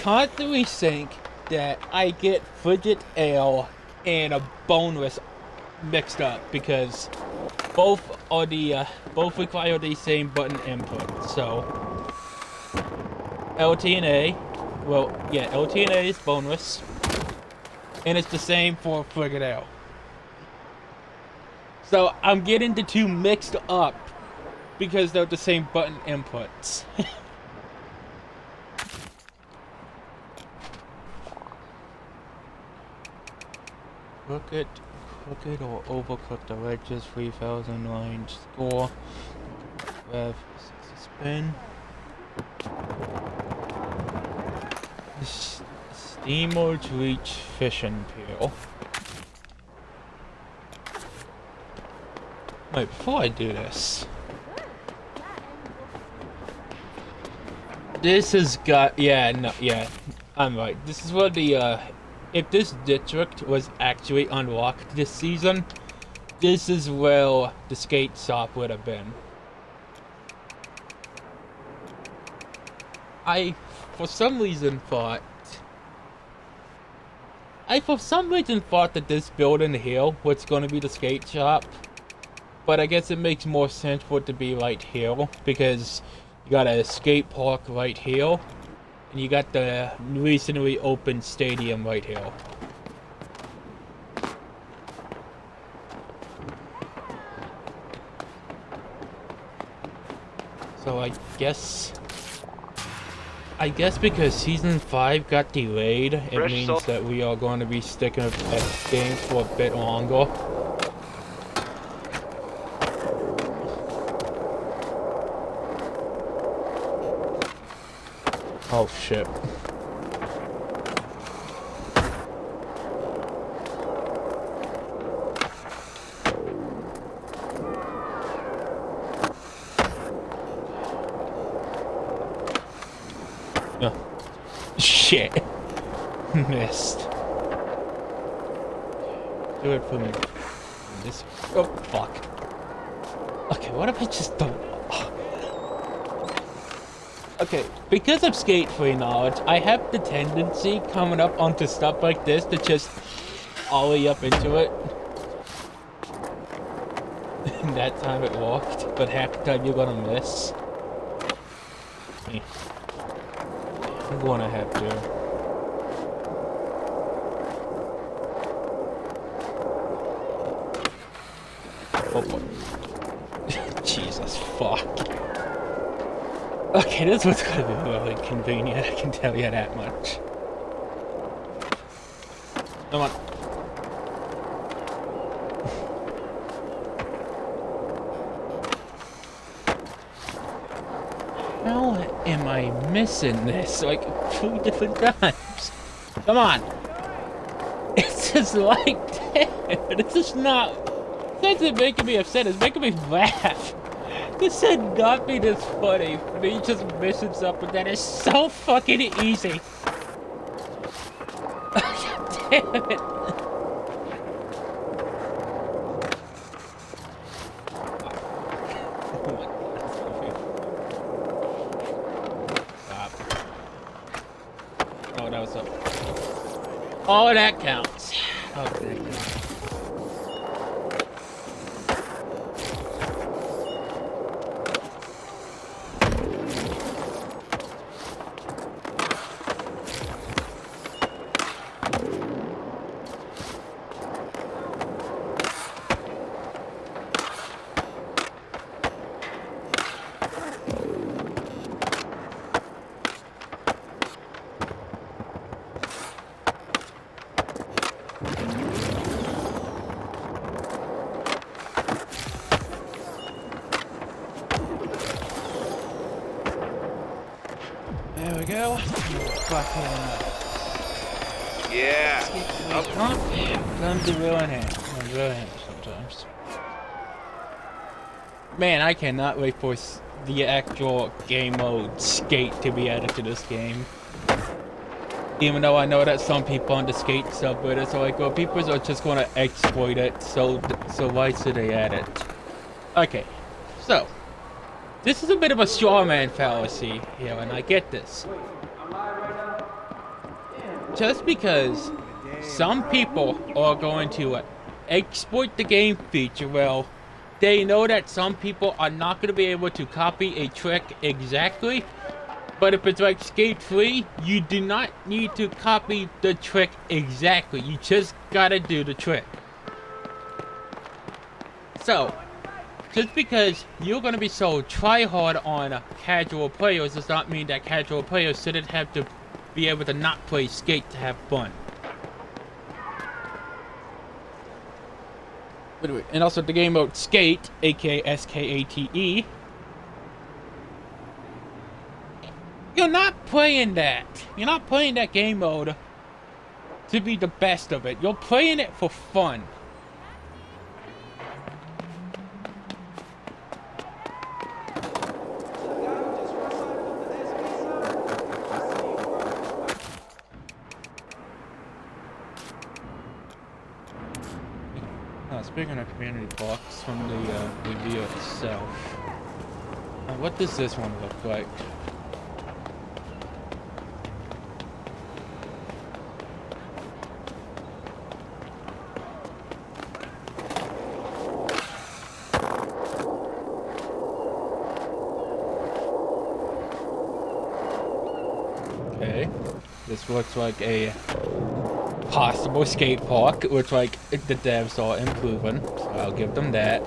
B: constantly think that I get Frigid Ale and a boneless mixed up because both require the same button input. So LTNA, well, yeah, LTNA is boneless, and it's the same for Frigid Ale. So I'm getting the two mixed up because they're the same button inputs. Cooked or overcooked the wedges, 3009 score. Rev 60 spin. Steamer to reach fishing peel. Wait, before I do this. This has got, yeah, no, yeah, I'm right. This is where the, if this district was actually unlocked this season, this is where the skate shop would have been. I, for some reason, thought that this building here was going to be the skate shop. But I guess it makes more sense for it to be right here, because you got a skate park right here, and you got the recently opened stadium right here. So I guess because Season 5 got delayed, it means that we are going to be sticking with X Games for a bit longer. Oh shit. Shit. Missed. Do it for me. This. Oh, fuck. Okay, what if I just don't. Okay, because of Skate 3 knowledge, I have the tendency coming up onto stuff like this to just ollie up into it. And that time it worked, but half the time you're gonna miss. I'm gonna have to. Oh boy. Jesus fuck. Okay, this one's gonna be really convenient, I can tell you that much. Come on. How am I missing this like 2 different times? Come on. It's just like that. It's just not. It's not making me upset, it's making me laugh. This should not be this funny. Me just missing something that is so fucking easy. Damn it. Stop. Oh, that was up. Oh, that counts. Oh, that counts. There we go.
D: Yeah.
B: Comes to ruin him. Sometimes. Man, I cannot wait for the actual game mode Skate to be added to this game. Even though I know that some people on the Skate subreddit are like, well, people are just gonna exploit it, so why should they add it? Okay, so this is a bit of a straw man fallacy here, and I get this. Just because some people are going to exploit the game feature, well, they know that some people are not going to be able to copy a trick exactly. But if it's like Skate 3, you do not need to copy the trick exactly. You just gotta do the trick. So, just because you're gonna be so try-hard on casual players does not mean that casual players shouldn't have to be able to not play Skate to have fun. And also the game mode Skate, aka S-K-A-T-E. You're not playing that. You're not playing that game mode to be the best of it. You're playing it for fun. speaking of community parks from the video itself, what does this one look like? Okay, this looks like a possible skate park, which like the devs are improving, so I'll give them that.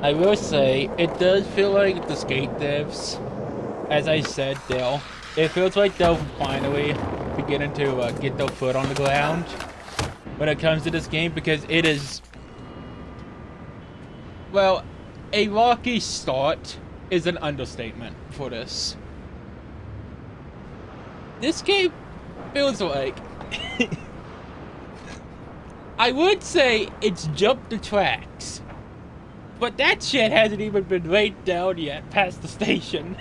B: I will say, it does feel like the skate devs, as I said, it feels like they'll finally beginning to get their foot on the ground when it comes to this game, because it is, well, a rocky start is an understatement for this. This game feels like, I would say it's jumped the tracks, but that shit hasn't even been laid down yet past the station.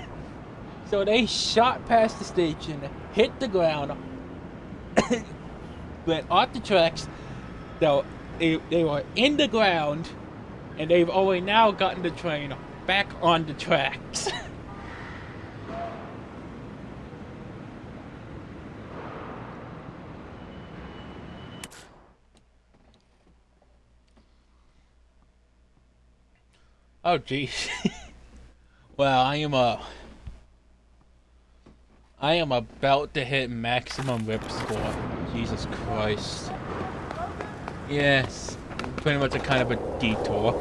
B: So they shot past the station, hit the ground, went off the tracks. So they were in the ground, and they've only now gotten the train back on the tracks. Oh geez. Well, I am about to hit maximum whip score. Jesus Christ. Yes, pretty much a kind of a detour.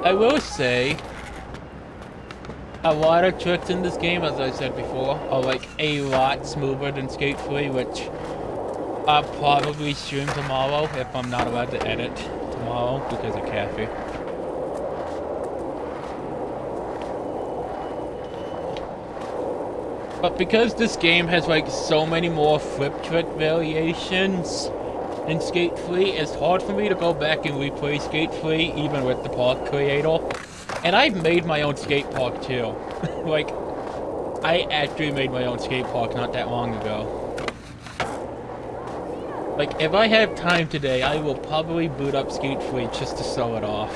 B: I will say, a lot of tricks in this game, as I said before, are like a lot smoother than Skate 3, which I'll probably stream tomorrow if I'm not allowed to edit tomorrow because of Kathy. But because this game has like so many more flip trick variations in Skate 3, it's hard for me to go back and replay Skate 3 even with the park creator. And I've made my own skate park too. Like, I actually made my own skate park not that long ago. Like, if I have time today, I will probably boot up Skate 3 just to show it off.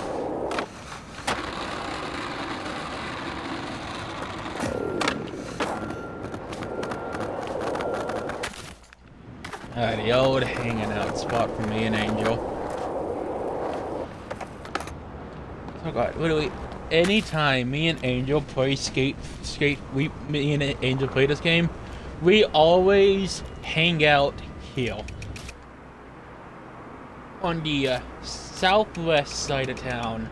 B: Alright, the old hanging out spot for me and Angel. Oh god, literally, anytime me and Angel play me and Angel play this game, we always hang out here. On the southwest side of town.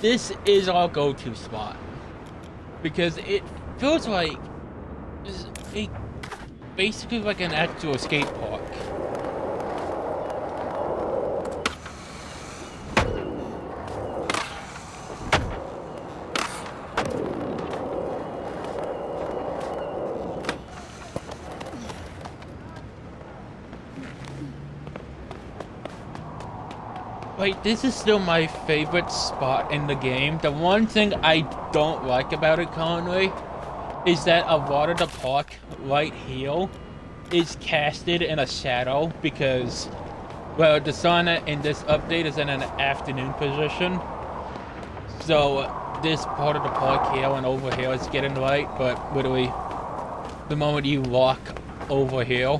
B: This is our go-to spot. Because it feels like basically like an actual skate park. Like, this is still my favorite spot in the game. The one thing I don't like about it currently is that a lot of the park right here is casted in a shadow because, well, the sun in this update is in an afternoon position. So this part of the park here and over here is getting light, but literally the moment you walk over here,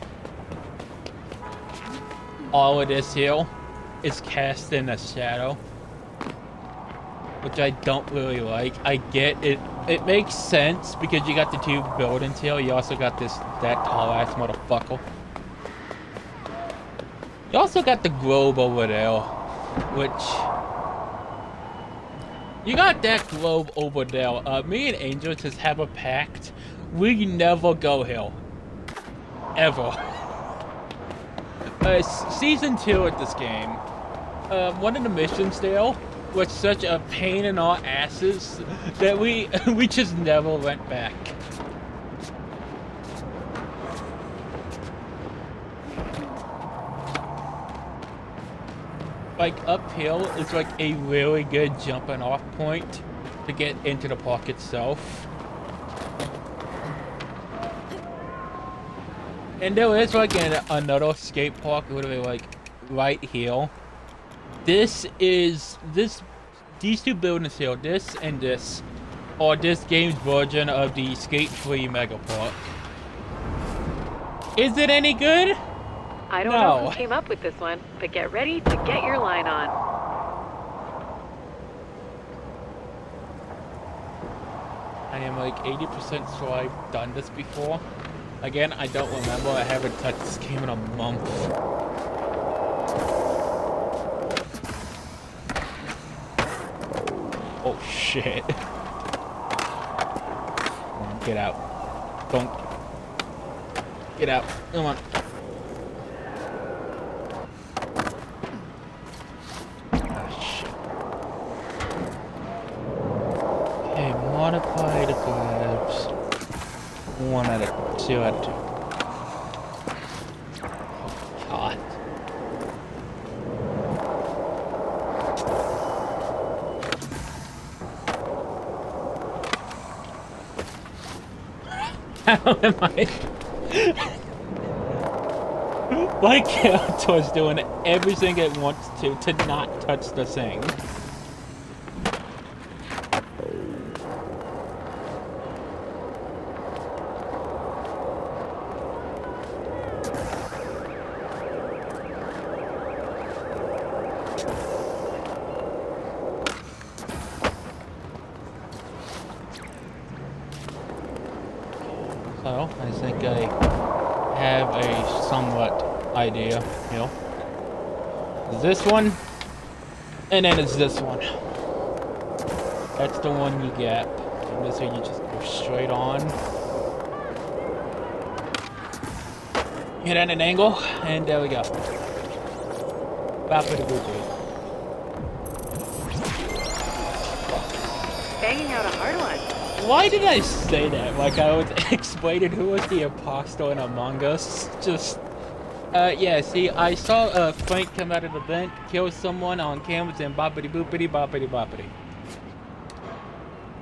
B: all of this here is cast in a shadow, which I don't really like. I get it. It makes sense because you got the two buildings here. You also got that tall ass motherfucker. You also got the globe over there, which you got that globe over there. Me and Angel just have a pact. We never go here, ever. Season 2 at this game. One of the missions there was such a pain in our asses that we just never went back. like uphill is like a really good jumping off point to get into the park itself. And there is like another skate park literally like right here. These two buildings here, this and this, are this game's version of the Skate 3 Mega Park. Is it any good?
E: I don't know who came up with this one, but get ready to get your line on.
B: I am like 80% sure I've done this before. Again, I don't remember. I haven't touched this game in a month. Oh shit. Come on, get out. Don't. Get out. Come on. Ah, shit. Okay, modify the grabs. 1 out of 2 out of 2. Oh, God. How am I? My character is doing everything it wants to not touch the thing. So, I think I have a somewhat idea, you know. This one, and then it's this one. That's the one you get. And this one you just go straight on. Hit at an angle, and there we go. Boppity boopity.
E: Banging out a hard one.
B: Why did I say that? Like I was explaining who was the imposter in Among Us. Just, yeah, see, I saw Frank come out of the vent, kill someone on cameras, and boppity boopity boppity boppity.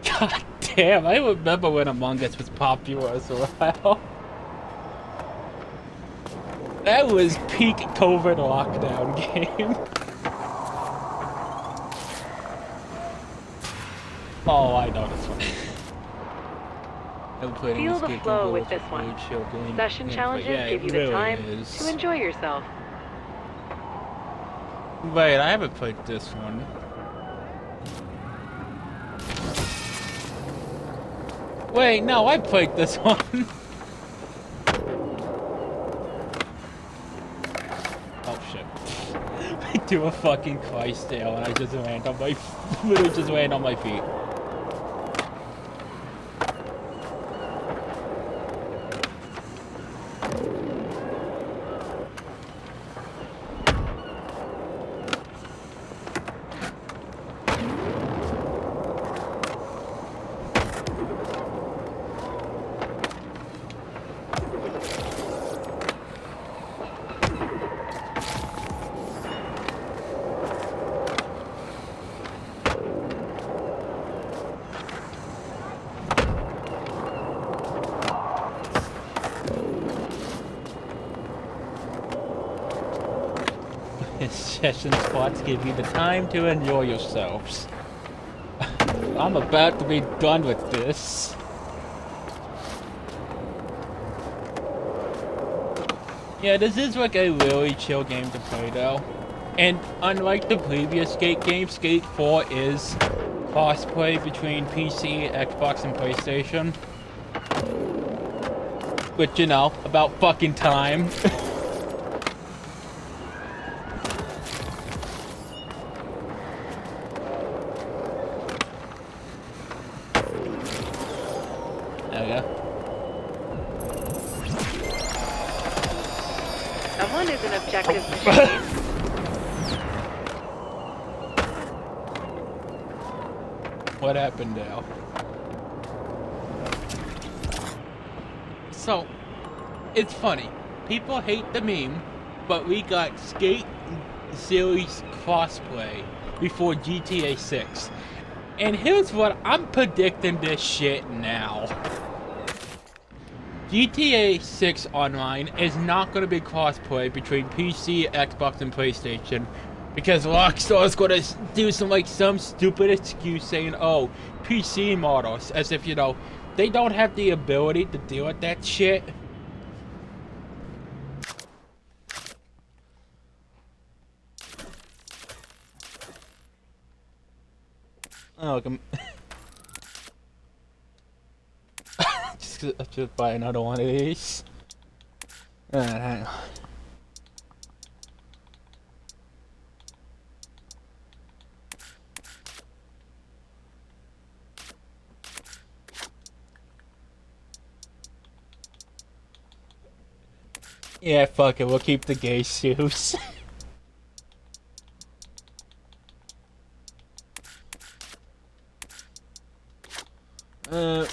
B: God damn, I remember when Among Us was popular as well. That was peak COVID lockdown game. Oh, I know this one.
E: Feel the flow with this one. Session challenges give you the time to enjoy yourself.
B: Wait, I haven't played this one. Wait, no, I played this one. Oh shit. I do a fucking Christ tail and I just land on my literally just land on my feet. Session spots give you the time to enjoy yourselves. I'm about to be done with this. Yeah, this is like a really chill game to play though. And unlike the previous Skate game, Skate 4 is crossplay between PC, Xbox, and PlayStation. Which, you know, about fucking time.
E: Someone is an objective machine.
B: What happened now? So, it's funny. People hate the meme, but we got Skate Series crossplay before GTA 6. And here's what I'm predicting this shit now. GTA 6 Online is not going to be crossplay between PC, Xbox, and PlayStation because Rockstar is going to do some stupid excuse saying, oh, PC models, as if, you know, they don't have the ability to deal with that shit. Oh, I should buy another one of these. Hang on. Yeah, fuck it, we'll keep the gay shoes. We're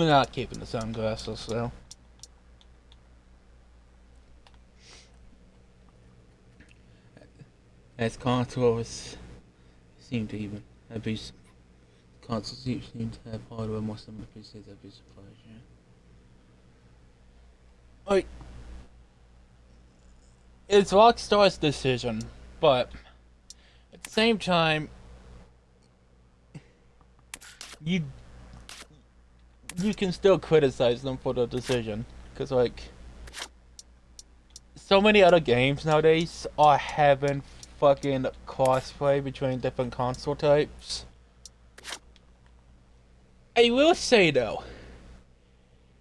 B: not keeping the sunglasses, though. As consoles seem to even have these consoles seem to have hardware more similar to PCs, I'd be surprised, yeah. Like, it's Rockstar's decision, but at the same time, you can still criticize them for the decision, because like so many other games nowadays are having fucking crossplay between different console types. I will say though,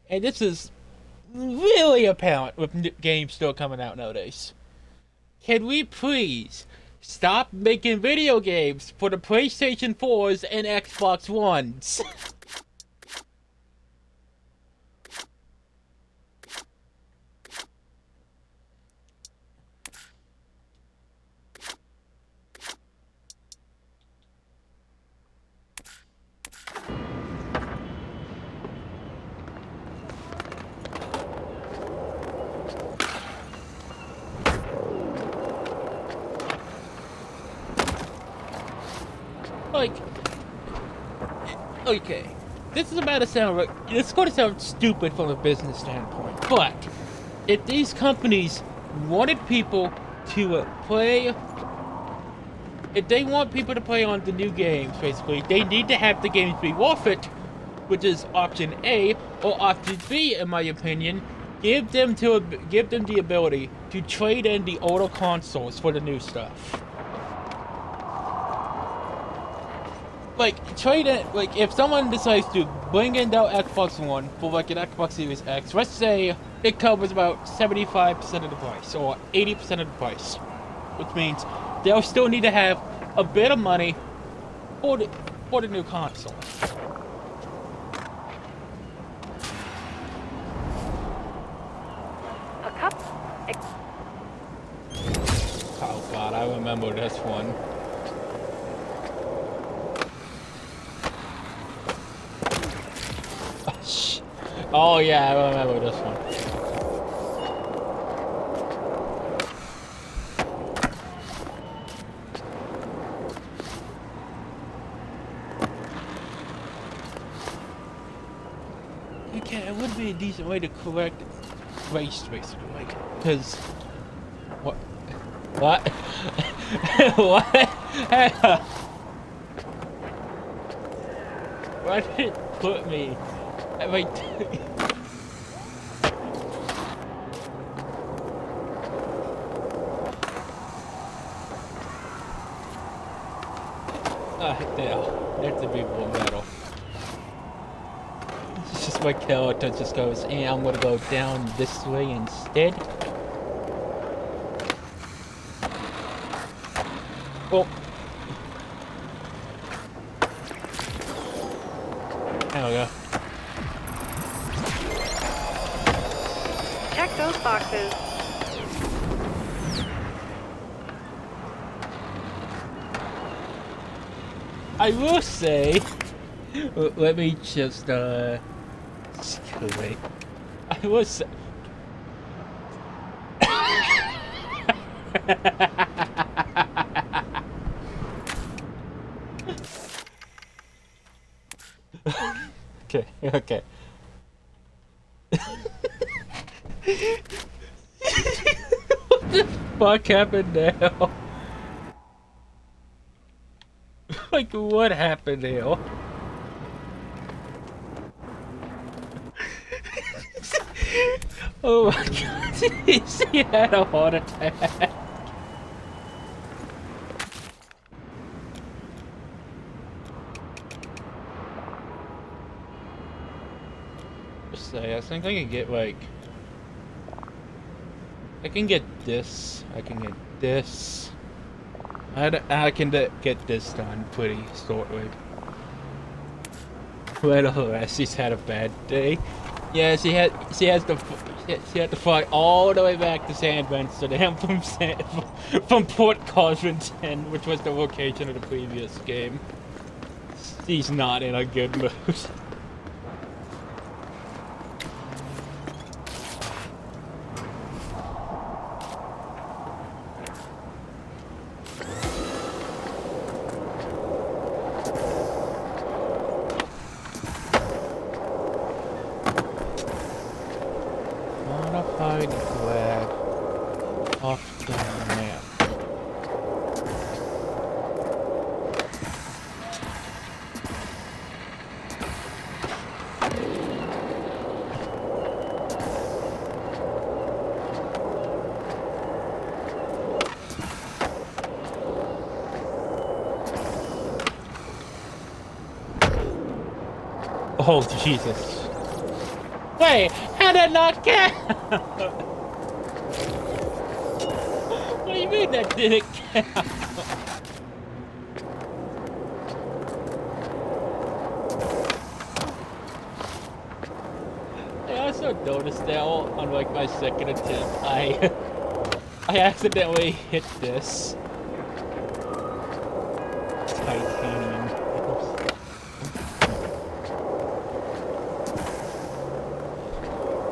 B: and this is really apparent with games still coming out nowadays, can we please stop making video games for the PlayStation 4s and Xbox Ones? Like, okay, this is about to sound, it's going to sound stupid from a business standpoint, but if these companies wanted people to play, if they want people to play on the new games, basically, they need to have the games be worth it, which is option A, or option B, in my opinion, give them the ability to trade in the older consoles for the new stuff. Like, trade in, like, if someone decides to bring in their Xbox One for, like, an Xbox Series X, let's say it covers about 75% of the price, or 80% of the price, which means they'll still need to have a bit of money for the new console. Oh god, I remember this one. Oh yeah, I remember this one. Okay, it would be a decent way to correct race, basically, like, because what? What? What? Why did it put me? Wait. There. That's a big one metal. It's just my character just goes, and I'm gonna go down this way instead. Oh. There we go.
E: Check those boxes.
B: I will say, let me just, screw it. I will say,
F: Okay, okay. What the fuck happened now? Like, what happened now? Oh my god, he had a heart attack. Just say, I think I can get like... I can get this, I can get this. I can get this done pretty shortly. Well, the rest, she's had a bad day. Yeah, she had to fly all the way back to San Amsterdam from Port Covington, which was the location of the previous game. She's not in a good mood. Modified flag off the map. Oh, Jesus. Wait, how did that not count? What do you mean that didn't count? I also noticed that on like my second attempt, I accidentally hit this titanium.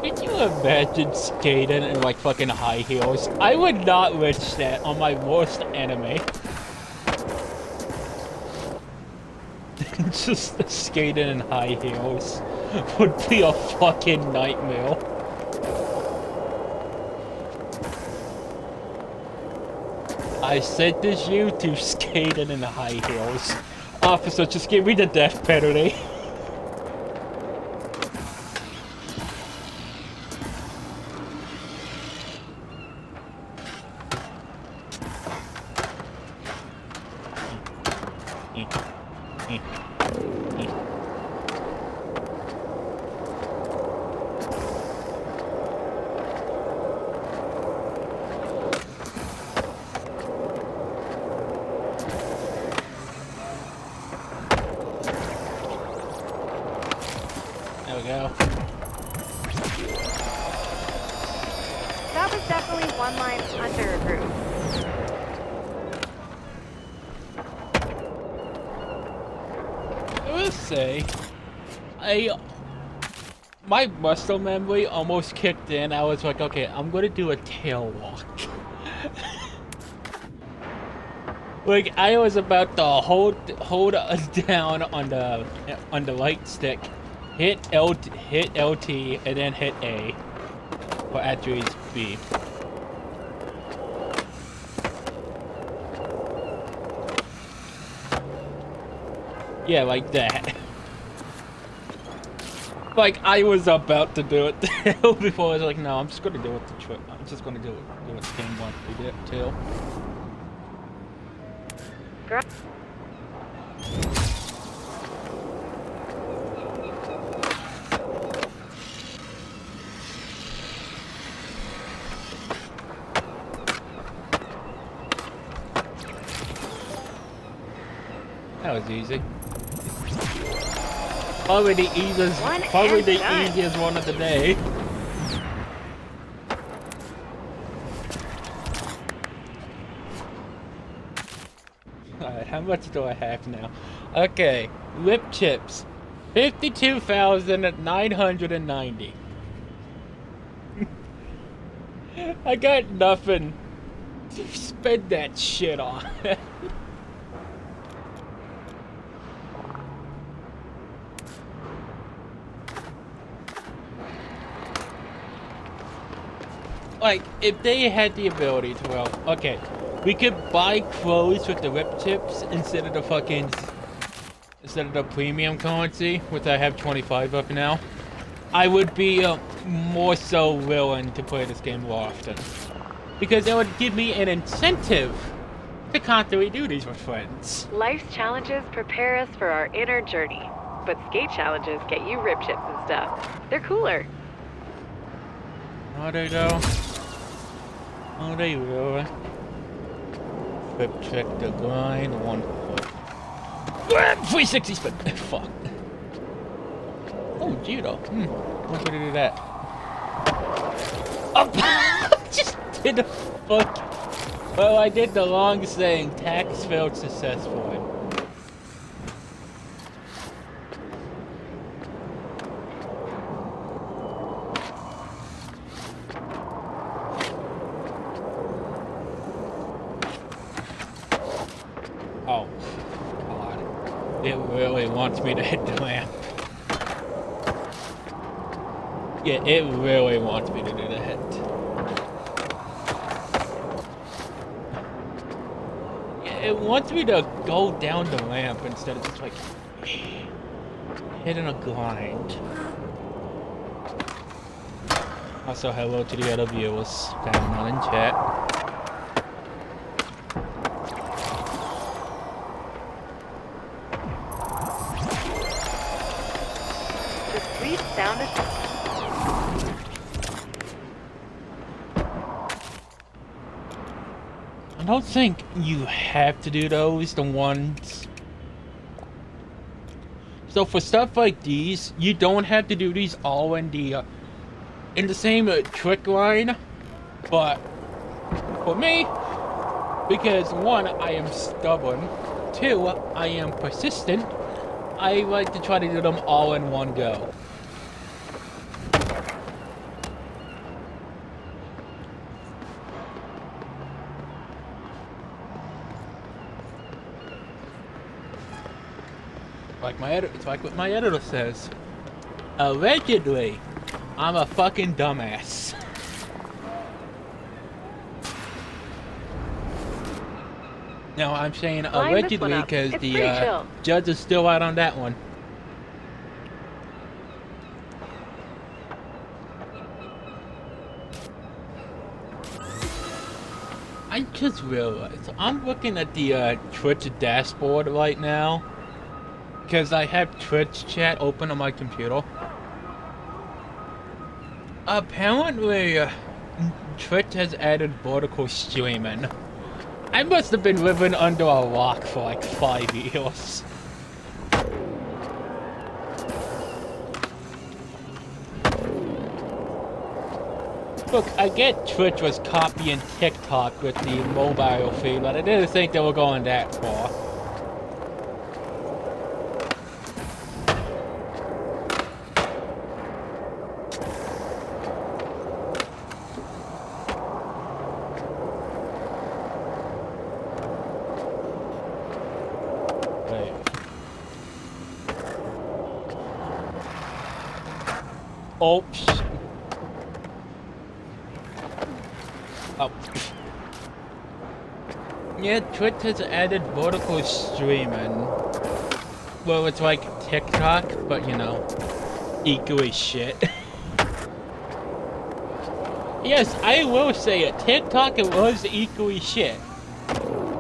F: Can you imagine skating in like fucking high heels? I would not wish that on my worst enemy. Just skating in high heels would be a fucking nightmare. I sent this you to skating in high heels. Officer, just give me the death penalty. There we go.
E: That was definitely one line under a group.
F: I will say, my muscle memory almost kicked in. I was like, okay, I'm gonna do a tail walk. Like I was about to hold down on the light stick, hit LT, and then hit A, or actually it's B. Yeah, like that. Like I was about to do it before I was like, no, I'm just gonna do it the trick. I'm just gonna do what the game wants me to do. That was easy. Probably the easiest one of the day. Alright, how much do I have now? Okay, lip chips. 52,990. I got nothing to spend that shit on. like, if they had the ability to, well, okay, we could buy clothes with the rip tips instead of the premium currency, which I have 25 of now, I would be more so willing to play this game more often. Because it would give me an incentive to constantly do these with friends.
E: Life's challenges prepare us for our inner journey, but skate challenges get you rip chips and stuff. They're cooler.
F: Oh, there you go. Oh, there you go. Flip check the grind, 1 foot. 360 spin! Fuck. Oh, judo. What would I do that? Up! Just did the fuck. Well, I did the long saying, tax failed successfully. Oh, God. It really wants me to hit the lamp. Yeah, it really wants me to do the hit. Yeah, it wants me to go down the ramp instead of just like hitting a grind. Also, hello to the other viewers that are not in chat.
E: The sweet sound of...
F: I don't think you have to do those, the ones. So for stuff like these, you don't have to do these all in the same trick line. But for me, because 1, I am stubborn. 2, I am persistent. I like to try to do them all in one go. It's like what my editor says. Allegedly, I'm a fucking dumbass. No, I'm saying allegedly because the judge is still out on that one. I just realized I'm looking at the Twitch dashboard right now. Because I have Twitch chat open on my computer. Apparently, Twitch has added vertical streaming. I must have been living under a rock for like 5 years. Look, I get Twitch was copying TikTok with the mobile feed, but I didn't think they were going that far. Oops. Oh. Yeah, Twitch has added vertical streaming. Well, it's like TikTok, but you know, equally shit. Yes, I will say it. TikTok was equally shit.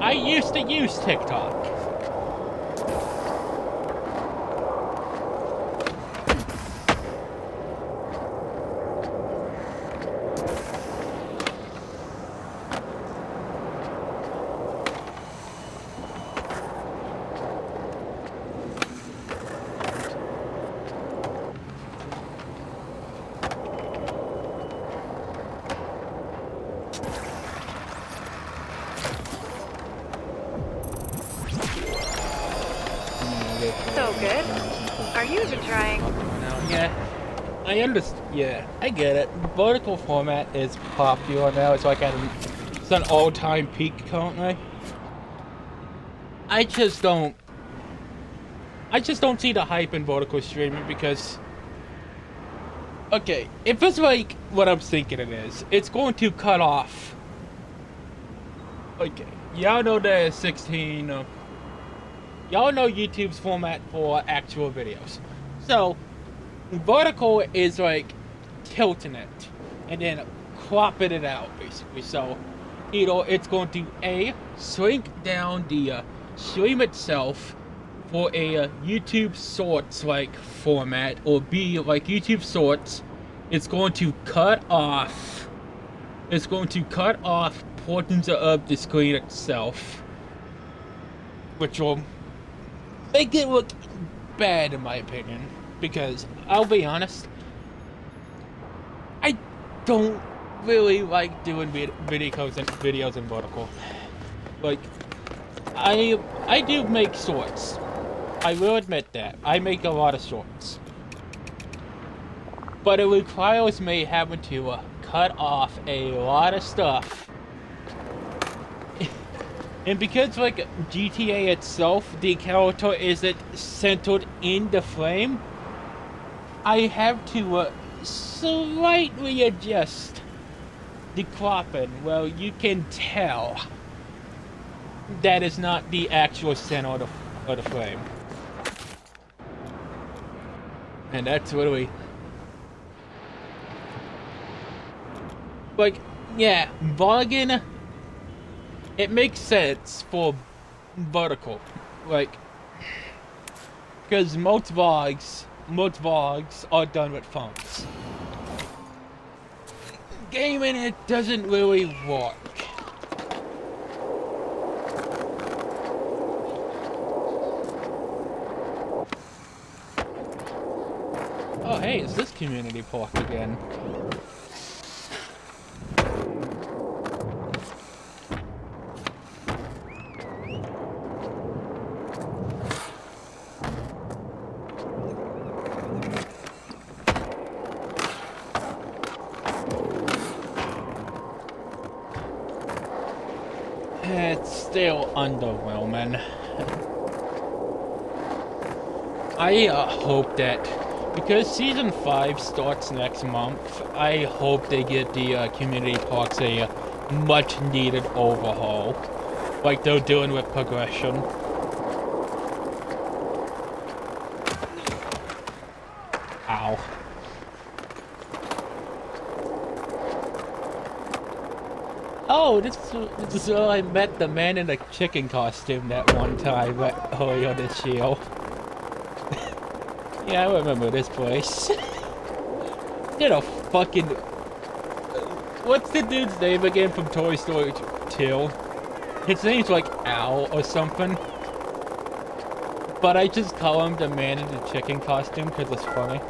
F: I used to use TikTok.
E: So good. Are you even trying?
F: Yeah, I understand. Yeah, I get it. The vertical format is popular now. It's like it's an all-time peak currently. I just don't see the hype in vertical streaming because Okay, if it's like what I'm thinking it is, it's going to cut off. Okay, y'all know the 16. Y'all know YouTube's format for actual videos. So, vertical is like tilting it and then cropping it out, basically. So, it's going to A, shrink down the stream itself for a YouTube Shorts like format, or B, like YouTube Shorts, it's going to cut off portions of the screen itself, which will make it look bad in my opinion, because I'll be honest, I don't really like doing videos in vertical. Like, I do make shorts. I will admit that. I make a lot of shorts. But it requires me having to cut off a lot of stuff. And because, like, GTA itself, the character isn't centered in the frame, I have to slightly adjust the cropping. Well, you can tell that is not the actual center of the frame. And that's really, like, yeah, vlogging, it makes sense for vertical, like, because most vlogs are done with phones. Gaming, it doesn't really work. Oh hey, it's this community park again. It's still underwhelming. I hope that, because Season 5 starts next month, I hope they get the community parks a much needed overhaul, like they're doing with Progression. Ow. Oh, this is where I met the man in the chicken costume that one time earlier this year. Yeah, I remember this place. Get a fucking... What's the dude's name again from Toy Story 2? His name's like Al or something. But I just call him the man in the chicken costume because it's funny.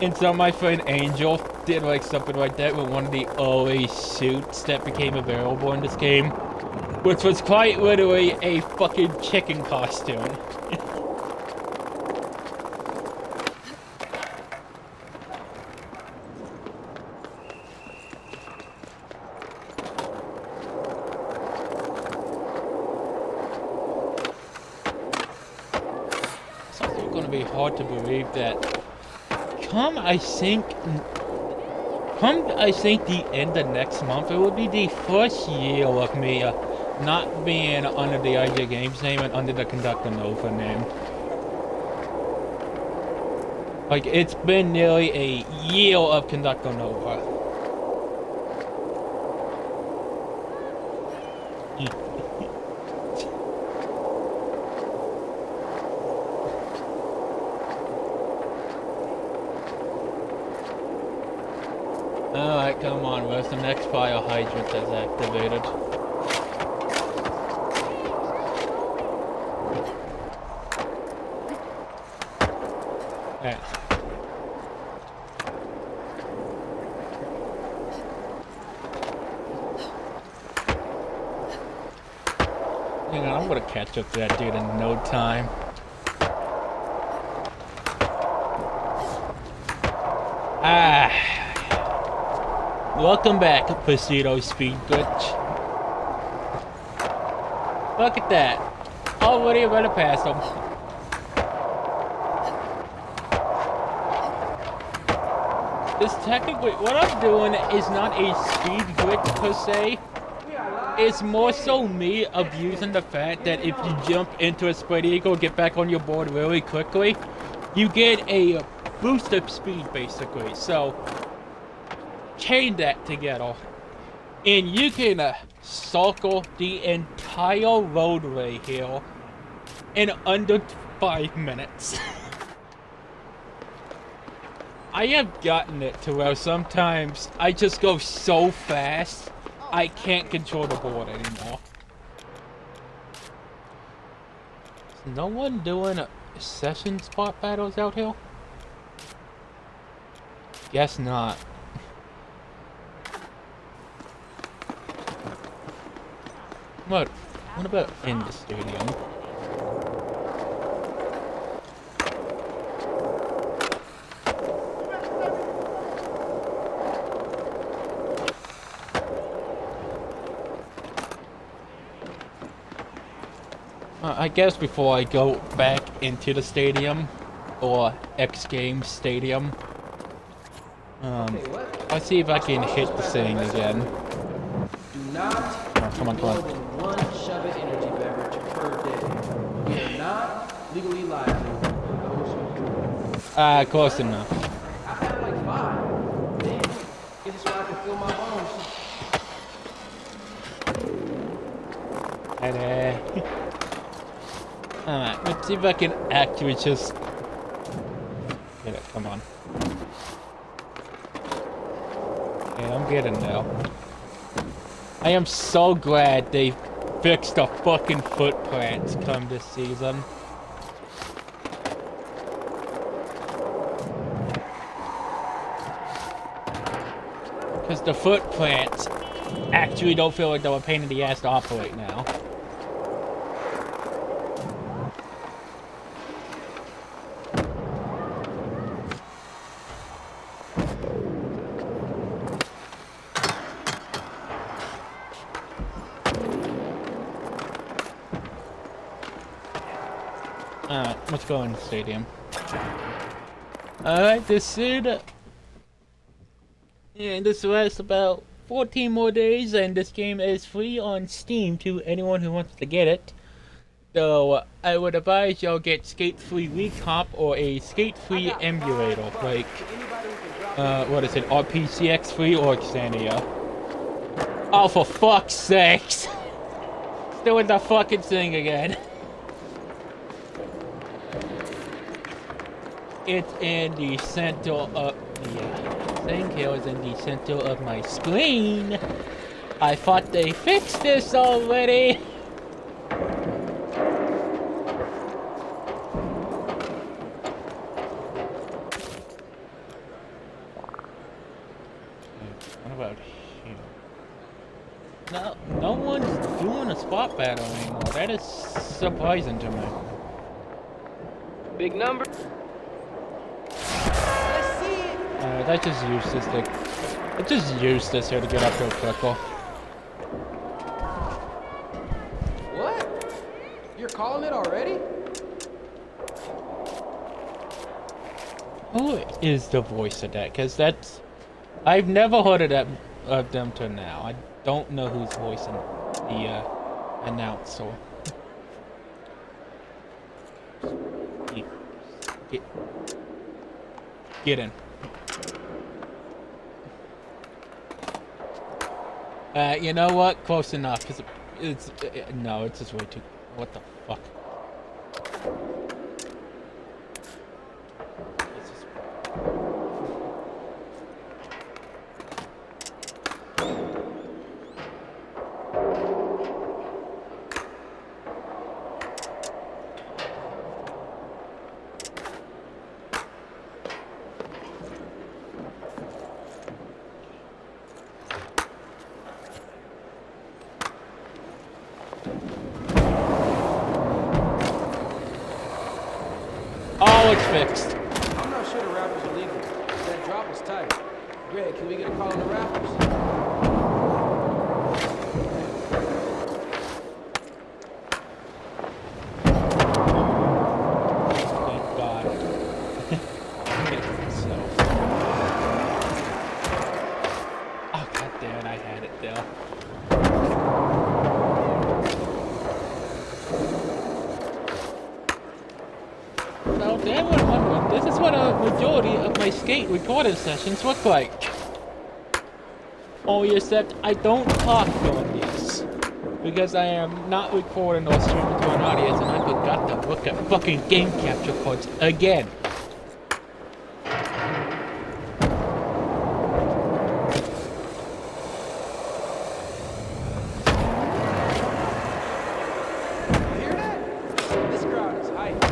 F: And so my friend Angel did like something like that with one of the early suits that became available in this game, which was quite literally a fucking chicken costume. It's also going to be hard to believe that come I think the end of next month, it will be the first year of me not being under the IJ Games name and under the Conductor Nova name. Like, it's been nearly a year of Conductor Nova. Alright, come on, where's the next fire hydrant that's activated? Yeah. Hang on, I'm gonna catch up to that dude in no time. Welcome back, Pseudo Speed Glitch. Look at that. Already run past him. This technically, what I'm doing is not a speed glitch per se. It's more so me abusing the fact that if you jump into a spread eagle, get back on your board really quickly, you get a boost of speed basically. So, chain that together, and you can circle the entire roadway here in under 5 minutes. I have gotten it to where sometimes I just go so fast I can't control the board anymore. Is no one doing session spot battles out here? Guess not. What about in the stadium? I guess before I go back into the stadium, or X Games Stadium, let's see if I can hit the thing again.
A: Do not
F: come on, come
A: more
F: on.
A: than one Chubba energy beverage per day. We are not legally liable for those who do.
F: Close enough.
A: I've had like 5. Damn. Guess it's why I can feel my bones.
F: Hey. Alright, let's see if I can actually just get it, come on. Yeah, I'm getting there. I am so glad they fixed the fucking footprints come this season. Because the footprints actually don't feel like they're a pain in the ass to operate now. Alright, let's go in the stadium. Alright, this should... Yeah, this lasts about 14 more days, and this game is free on Steam to anyone who wants to get it. So, I would advise y'all get Skate 3 Recomp or a Skate 3 emulator, like... what is it, RPCX3 or Xania. Oh, for fuck's sakes! It's doing the fucking thing again. It's in the center of the thing here is in the center of my screen. I thought they fixed this already. What about here? No one's doing a spot battle anymore. That is surprising to me.
A: Big number.
F: I just used this to... I just used this here to get up real quicker.
A: What? You're calling it already?
F: Who is the voice of that? Because that's... I've never heard of them till now. I don't know who's voicing the announcer. Get in. You know what? Close enough. Cause no, it's just way too. What the fuck? Oh, it's fixed.
A: I'm not sure the Raptors are legal. That drop is tight. Greg, can we get a call on the Raptors?
F: Thank God. So. to anyone wondering, this is what a majority of my skate recording sessions look like. Only except I don't talk during these. Because I am not recording or streaming to an audience and I forgot to look at fucking game capture cards again.
A: You hear that? This crowd is hype.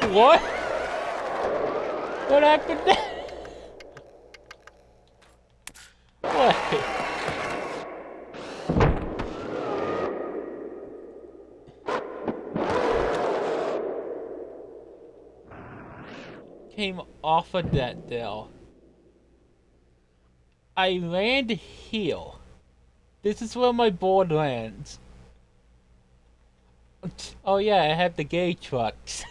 F: What? What happened there? What? Came off of that hill. I land here. This is where my board lands. Oh yeah, I have the gay trucks.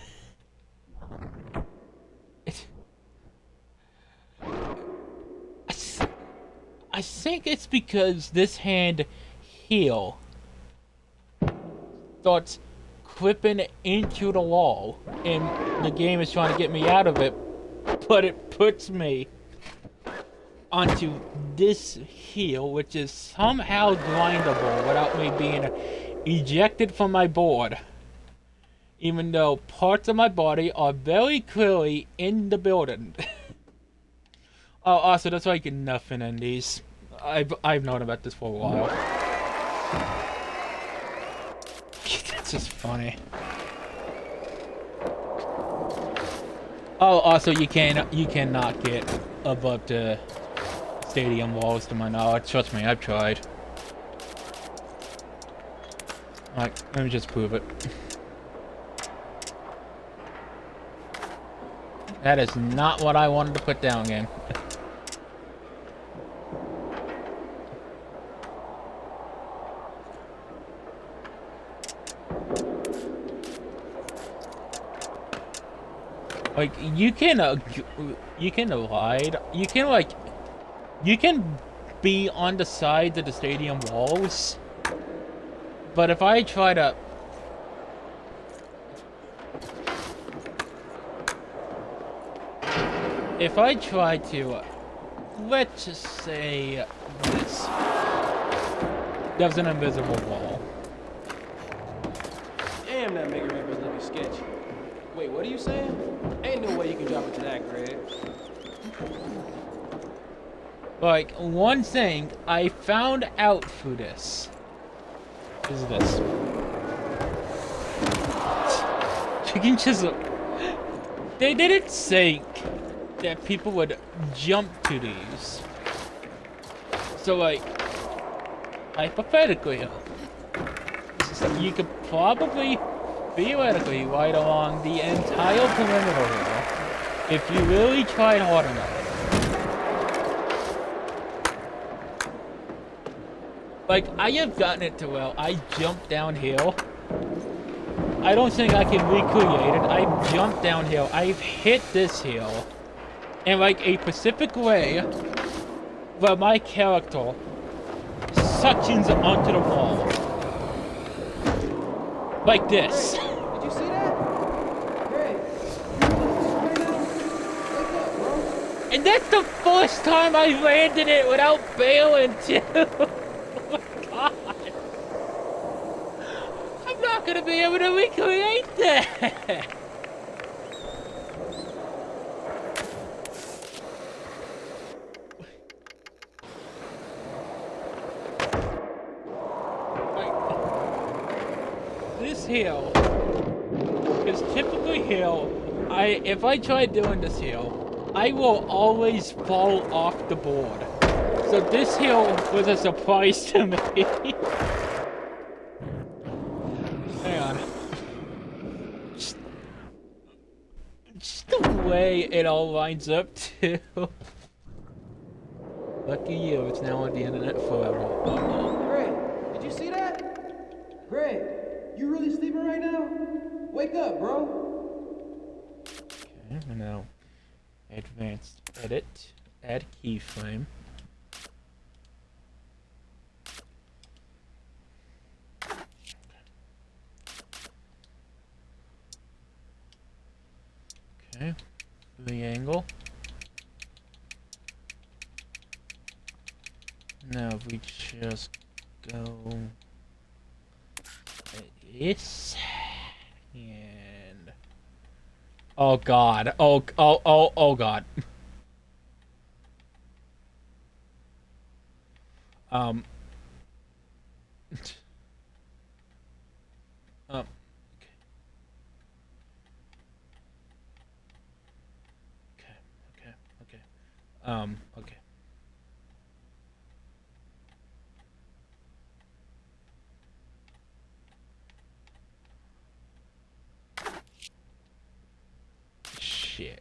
F: I think it's because this hand here starts clipping into the wall, and the game is trying to get me out of it, but it puts me onto this heel, which is somehow grindable without me being ejected from my board, even though parts of my body are very clearly in the building. Oh, also, that's why you get nothing in these. I've known about this for a while. That's just funny. Oh, also, you cannot get above the stadium walls, to my knowledge. Trust me, I've tried. Alright, let me just prove it. That is not what I wanted to put down, game. Like, you can ride, you can be on the sides of the stadium walls, but if I try to, let's just say this, there's an invisible wall.
A: Damn, that Mega Ramp is looking sketchy. Wait, what are you saying? Ain't no way you can drop it to that, Greg.
F: Like, one thing I found out through this is this. You can just... They didn't think that people would jump to these. So, like, hypothetically, you could probably, theoretically, ride along the entire perimeter here if you really tried hard enough. Like, I have gotten it to where I jump downhill. I don't think I can recreate it. I've jumped downhill. I've hit this hill in like a specific way where my character suctions onto the wall. Like this.
A: Did you see that? Greg, you right now? Wake up, bro.
F: And that's the first time I landed it without bailing too. God. I'm not gonna be able to recreate that. This hill is typically hill. If I try doing this hill, I will always fall off the board. So this hill was a surprise to me. Hang on. Just the way it all lines up too. Lucky you, it's now on the internet forever.
A: Greg, did you see that? Greg, you really sleeping right now? Wake up, bro.
F: Okay, now advanced edit, add keyframe. Okay, triangle. Now if we just go like this and oh god, oh god. Um. Okay. Okay. Okay. Shit.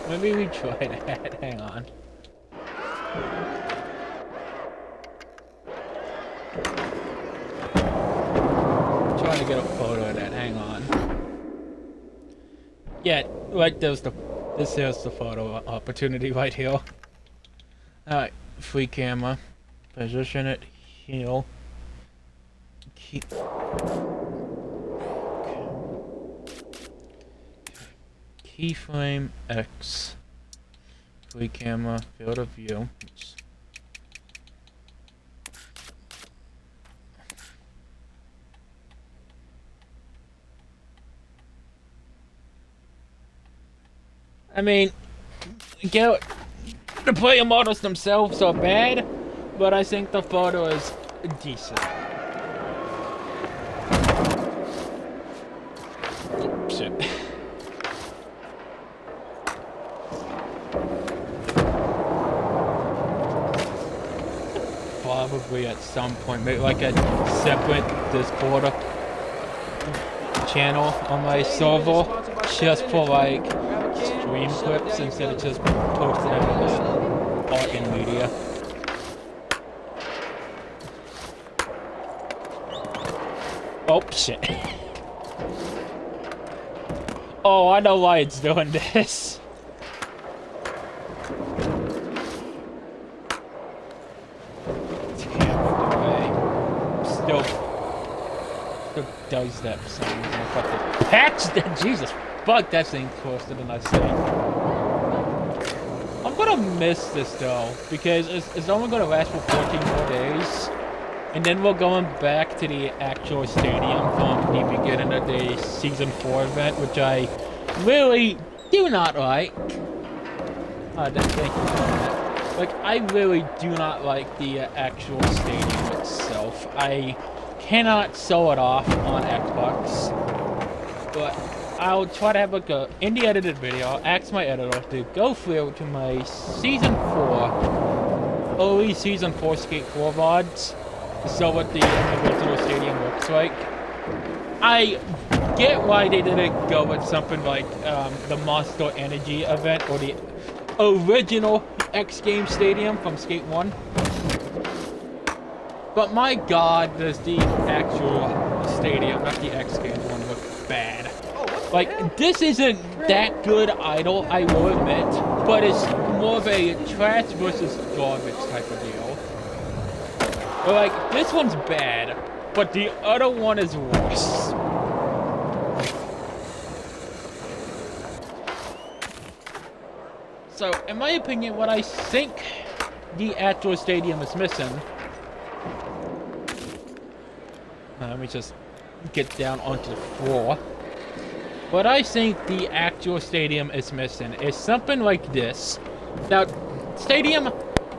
F: Maybe we try that. Hang on. Trying to get a photo of that. Hang on. Yeah, right there's this is the photo opportunity right here. Alright, free camera. Position it here. Keep. Keyframe X. Free camera, field of view. Oops. I mean, the player models themselves are bad, but I think the photo is decent. Oh, shit. Probably at some point, maybe like a separate Discord channel on my server, just for like stream clips instead of just posting it on art and media. Oh shit. Oh, I know why it's doing this. Still does that for some reason. I thought the patch that Jesus fuck, that thing closer than I say. I'm gonna miss this though, because it's only gonna last for 14 more days. And then we're going back to the actual stadium from the beginning of the Season 4 event, which I really do not like. Thank you for that. Like, I really do not like the actual stadium itself. I cannot sew it off on Xbox. But I'll try to have like a indie edited video. I'll ask my editor to go through to my Season 4, early Season 4 Skate 4 VODs. So what the original stadium looks like. I get why they didn't go with something like the Monster Energy event or the original X Games Stadium from Skate 1. But my god, does the actual stadium, not the X Games one, look bad. Like, this isn't that good idle, I will admit, but it's more of a trash versus garbage type of deal. But like, this one's bad, but the other one is worse. So, in my opinion, what I think the actual stadium is missing... let me just get down onto the floor. What I think the actual stadium is missing is something like this. Now,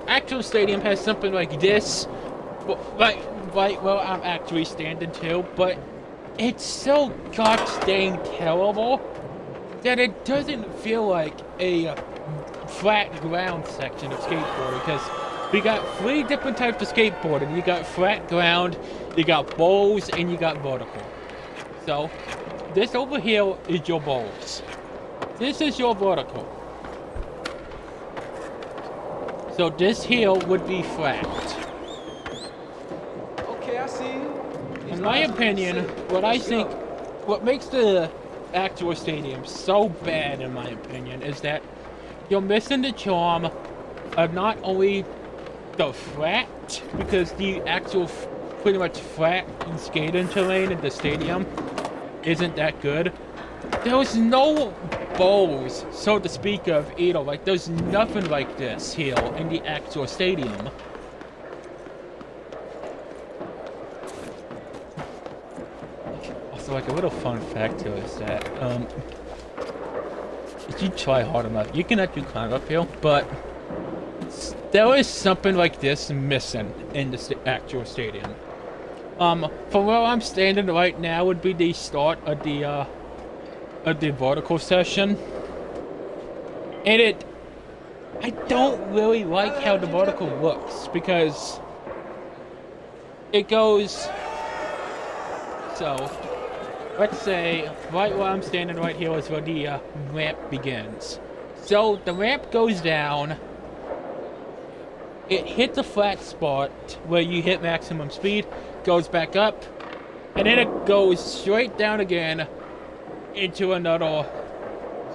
F: actual stadium has something like this. Right where I'm actually standing too, but it's so gosh dang terrible that it doesn't feel like a flat ground section of skateboarding, because we got 3 different types of skateboarding. You got flat ground, you got bowls, and you got vertical. So this over here is your bowls. this is your vertical. So this hill would be flat.
A: Okay, I see you.
F: In my opinion, what makes the actual stadium so bad, in my opinion, is that you're missing the charm of not only the flat, because the actual pretty much flat skating terrain in the stadium isn't that good. There was no bowls, so to speak of, either. Like, there's nothing like this here in the actual stadium. Also, like, a little fun fact here is that, if you try hard enough, you can actually climb uphill, but there is something like this missing in the actual stadium. From where I'm standing right now would be the start of the vertical session. And I don't really like how the vertical looks, because it goes, so, let's say, right where I'm standing right here is where the ramp begins. So, the ramp goes down, it hits a flat spot where you hit maximum speed, goes back up, and then it goes straight down again into another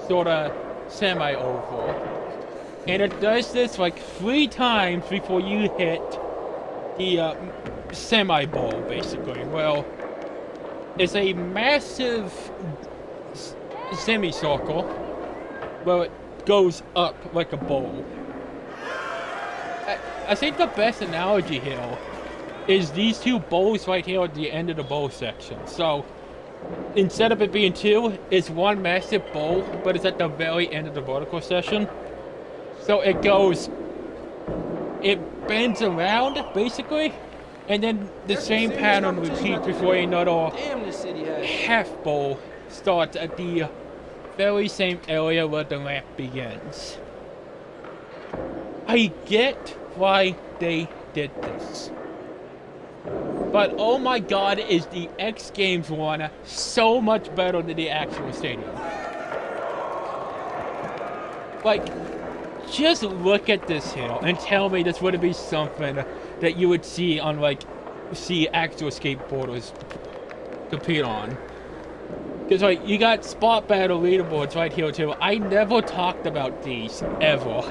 F: sort of semi-oval. And it does this like 3 times before you hit the semi-bowl, basically. Well, it's a massive semicircle where it goes up like a bowl. I think the best analogy here is these 2 bowls right here at the end of the bowl section. So, instead of it being 2, it's 1 massive bowl, but it's at the very end of the vertical section. So it bends around, basically, and then the same pattern repeats before another
A: Damn, this city has.
F: half bowl starts at the very same area where the ramp begins. I get why they did this. But oh my god, is the X Games one so much better than the actual stadium. Like, just look at this hill and tell me this wouldn't be something that you would see on, like, actual skateboarders compete on. Because, like, you got spot battle leaderboards right here too. I never talked about these, ever,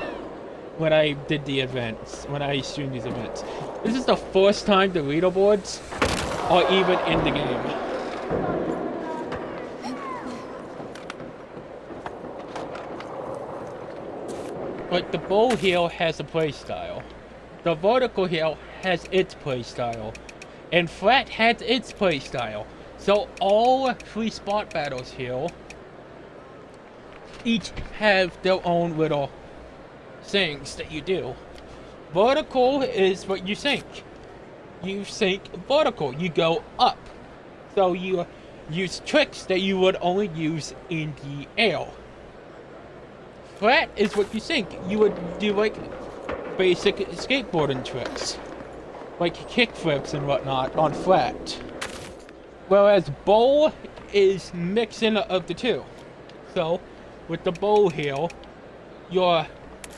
F: when I did the events, when I streamed these events. This is the first time the leaderboards are even in the game. Like, the bowl hill has a playstyle. The vertical hill has its playstyle. And flat has its playstyle. So all 3 spot battles here each have their own little things that you do. Vertical is what you sink. You sink vertical. You go up. So you use tricks that you would only use in the air. Flat is what you sink. You would do like basic skateboarding tricks, like kick flips and whatnot on flat. Whereas bowl is mixing of the 2. So with the bowl here, your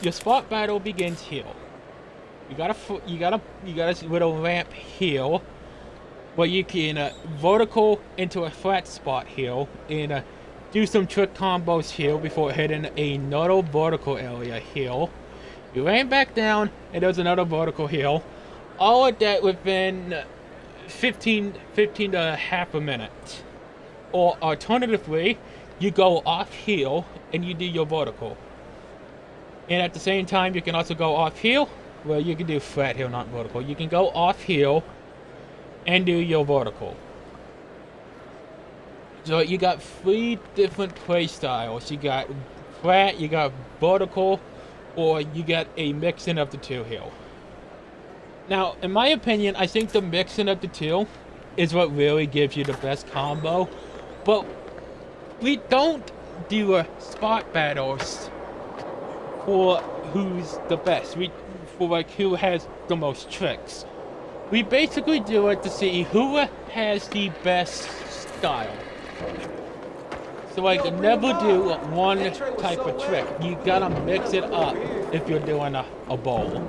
F: spot battle begins here. You got a little ramp here, where you can vertical into a flat spot here, and do some trick combos here before hitting another vertical area here. You ran back down, and there's another vertical here. All of that within 15 to half a minute. Or alternatively, you go off here and you do your vertical. And at the same time, you can also go off here. Well, you can do flat here, not vertical. You can go off here and do your vertical. So you got 3 different play styles. You got flat, you got vertical, or you got a mixing of the 2 here. Now, in my opinion, I think the mixing of the 2 is what really gives you the best combo. But we don't do spot battles for who's the best. For like who has the most tricks. We basically do it to see who has the best style. So like, never do one type of trick. You gotta mix it up if you're doing a bowl.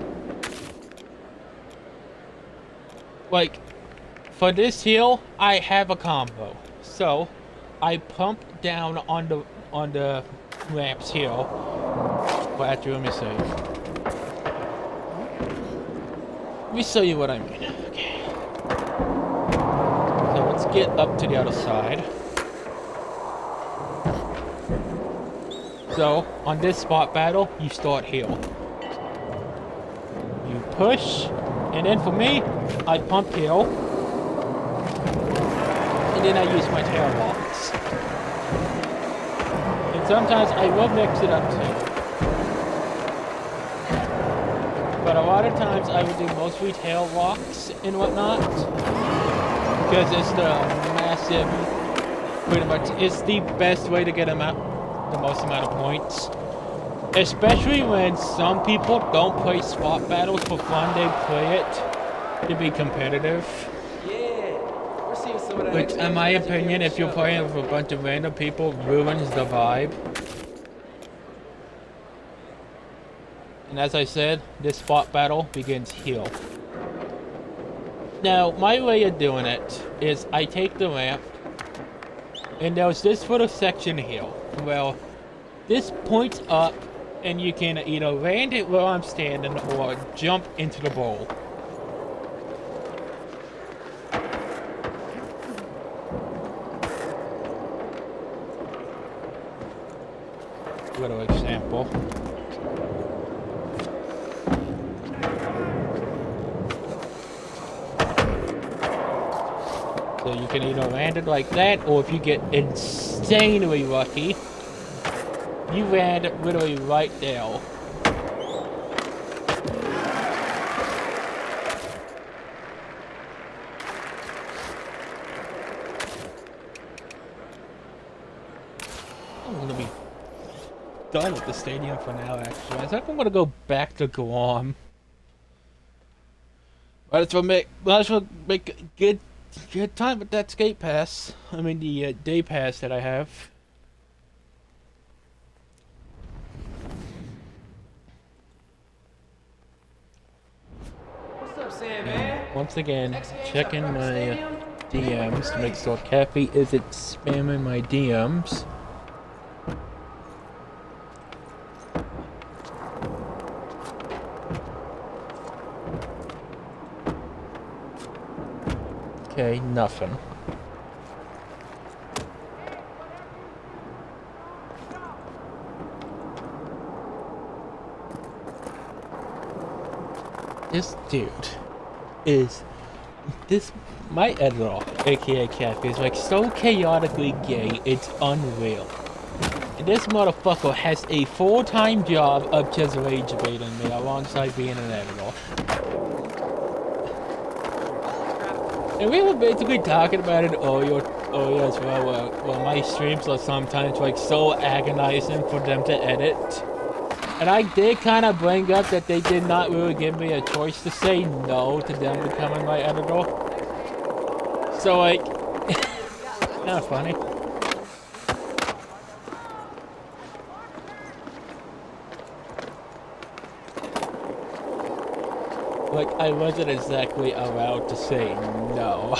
F: Like, for this hill, I have a combo. So, I pump down on the ramps here. Well, actually, let me show you. Let me show you what I mean. Okay. So let's get up to the other side. So, on this spot battle, you start here. You push, and then for me, I pump here. And then I use my tail walks. And sometimes I will mix it up too. But a lot of times I would do mostly tail walks and whatnot. Because it's the massive, pretty much, it's the best way to get them out. The most amount of points, especially when some people don't play spot battles for fun. They play it to be competitive.
A: Yeah, we're seeing some of that.
F: Which, in my opinion, if you're playing with a bunch of random people, ruins the vibe. And as I said, this spot battle begins here. Now, my way of doing it is I take the ramp, and there's this little section here. Well, this points up, and you can either land it where I'm standing or jump into the bowl. Little example. So you can either land it like that, or if you get insanely lucky, you land it literally right there. I'm gonna be done with the stadium for now, actually. I think I'm gonna go back to Guam. Might as well make a good time with that skate pass. I mean the day pass that I have.
A: What's up, Sam, man?
F: Once again,
A: Next game,
F: checking
A: stop
F: my
A: Stadium?
F: DMs to make sure Kathy isn't spamming my DMs. Okay, nothing. This dude is my editor, aka Kathy, is like so chaotically gay, it's unreal. And this motherfucker has a full-time job of just rage baiting me alongside being an editor. And we were basically talking about it earlier as well, where my streams are sometimes like so agonizing for them to edit. And I did kind of bring up that they did not really give me a choice to say no to them becoming my editor. So like, kind of funny. Like, I wasn't exactly allowed to say no.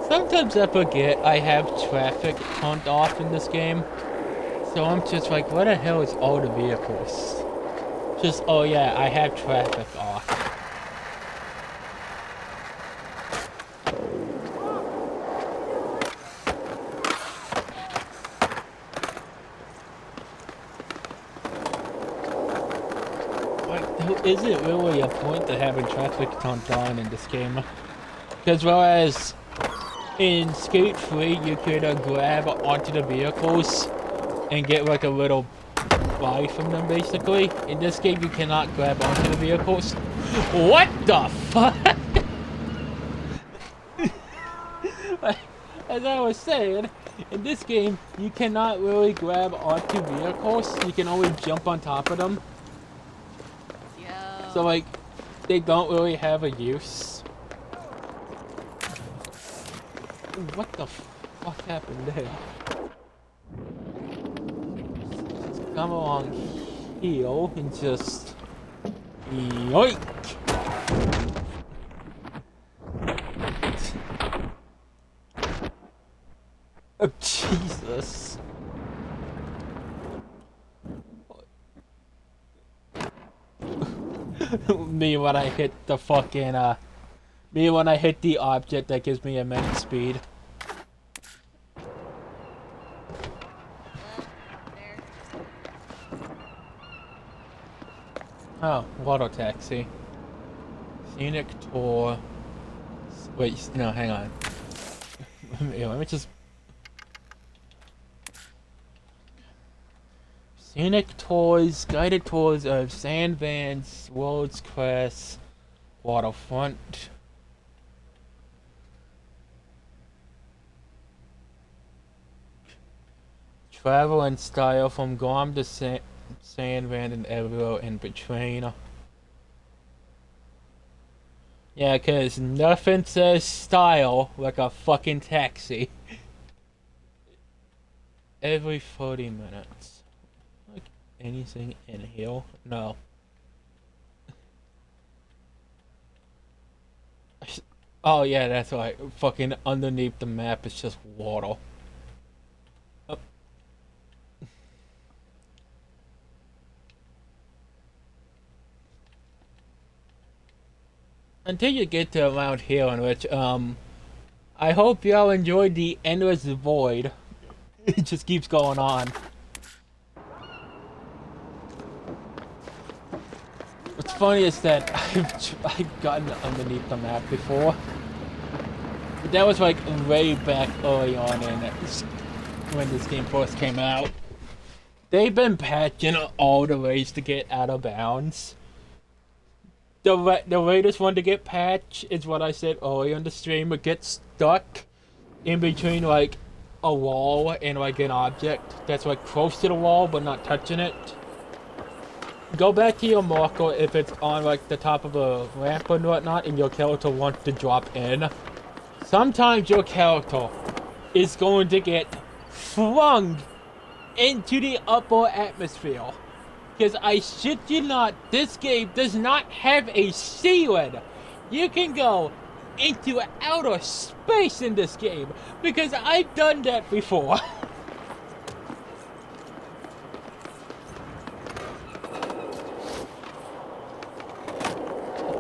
F: Sometimes I forget I have traffic turned off in this game. So I'm just like, what the hell is all the vehicles? Just, oh yeah, I have traffic off. Like, there isn't really a point to having traffic turned on in this game. Because whereas in Skate 3, you could grab onto the vehicles and get like a little buy from them basically. In this game, you cannot grab onto the vehicles. What the fuck? As I was saying, in this game, you cannot really grab onto vehicles. You can only jump on top of them. So, like, they don't really have a use. What the fuck happened there? Just come along here and just... Yoink! Oh, Jesus. Me when I hit the fucking, me when I hit the object that gives me immense speed. Oh, water taxi. Scenic tour. Wait, no, hang on. Let me just... Scenic tours, guided tours of Sandvans, World's Crest, Waterfront. Travel in style from Guam to Sandvan and everywhere in between. Yeah, cause nothing says style like a fucking taxi. Every 30 minutes. Anything in here? No. Oh yeah, that's right. Fucking underneath the map is just water. Oh. Until you get to around here, in which I hope y'all enjoyed the Endless Void. It just keeps going on. What's funny is that I've gotten underneath the map before. But that was like way back early on in it, when this game first came out. They've been patching all the ways to get out of bounds. The latest one to get patched is what I said earlier in the stream. It gets stuck in between like a wall and like an object that's like close to the wall but not touching it. Go back to your marker if it's on like the top of a ramp and whatnot and your character wants to drop in. Sometimes your character is going to get flung into the upper atmosphere. Because I shit you not, this game does not have a ceiling. You can go into outer space in this game. Because I've done that before.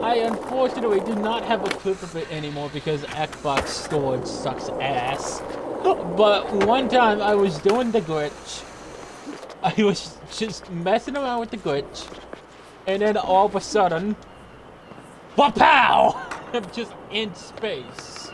F: I unfortunately do not have a clip of it anymore because Xbox storage sucks ass. But one time I was doing the glitch. I was just messing around with the glitch. And then all of a sudden... Wapow! I'm just in space.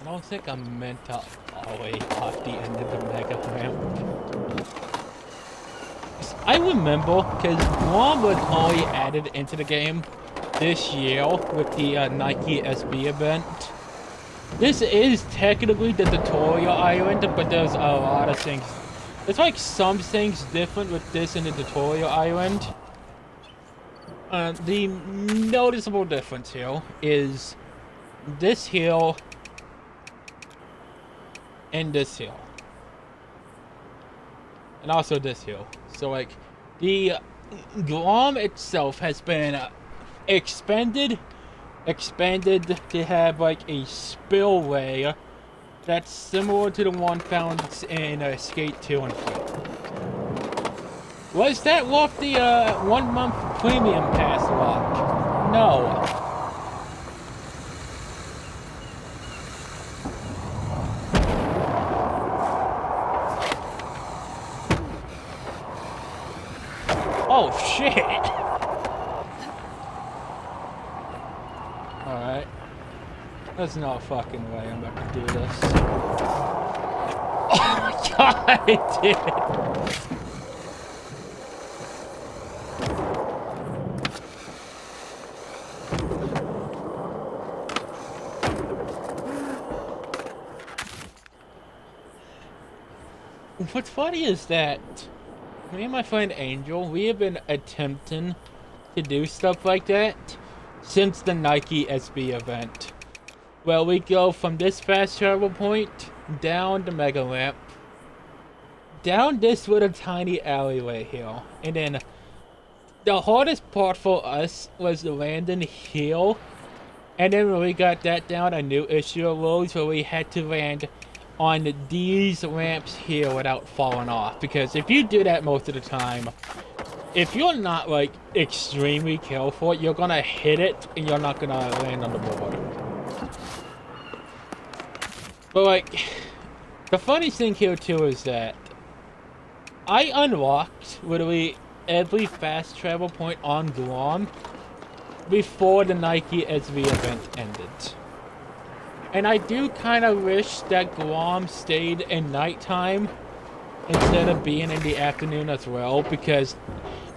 F: I don't think I'm meant to always off the end of the mega ramp. I remember, because one was only added into the game this year with the Nike SB event. This is technically the tutorial island, but there's a lot of things. There's like some things different with this and the tutorial island. The noticeable difference here is this hill and this hill. And also this hill. So, like, the Guam itself has been expanded to have, like, a spillway that's similar to the one found in Skate 2 and 3. Was that worth the 1 month premium pass lock? No. Oh shit! Alright. There's no fucking way I'm about to do this. Oh my god, I did it! What's funny is that me and my friend Angel, we have been attempting to do stuff like that since the Nike SB event. Well, we go from this fast travel point down the Mega Ramp, down this little tiny alleyway here, and then the hardest part for us was the landing hill, and then when we got that down, a new issue arose where we had to land on these ramps here without falling off, because if you do that most of the time, if you're not like extremely careful, you're gonna hit it and you're not gonna land on the board. But like, the funny thing here too is that I unlocked literally every fast travel point on Guam before the Nike SB event ended. And I do kind of wish that Guam stayed in nighttime instead of being in the afternoon as well, because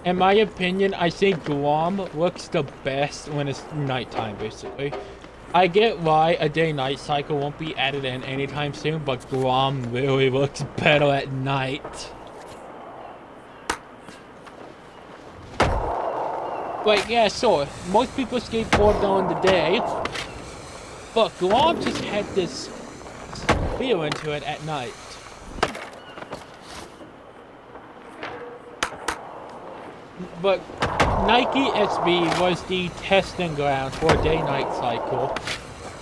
F: in my opinion, I think Guam looks the best when it's nighttime, basically. I get why a day-night cycle won't be added in anytime soon, but Guam really looks better at night. Like, yeah, sure, most people skateboard during the day, but Guam just had this feeling to it at night. But Nike SB was the testing ground for a day-night cycle,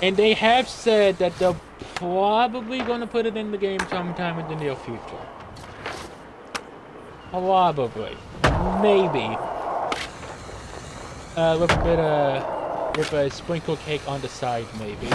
F: and they have said that they're probably going to put it in the game sometime in the near future. Probably. Maybe. With a bit of... with a sprinkle cake on the side, maybe.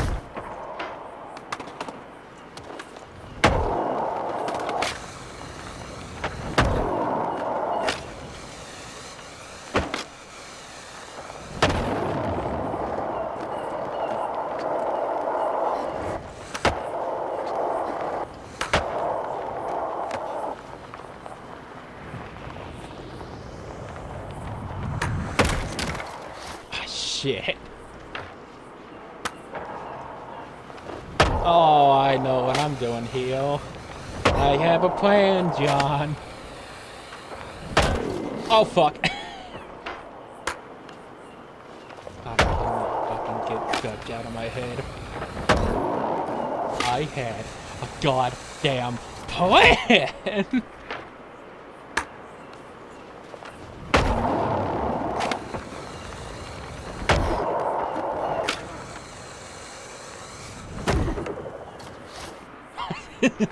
F: Shit. Oh, I know what I'm doing here. I have a plan, John. Oh, fuck. God, I fucking get guts out of my head. I had a goddamn plan!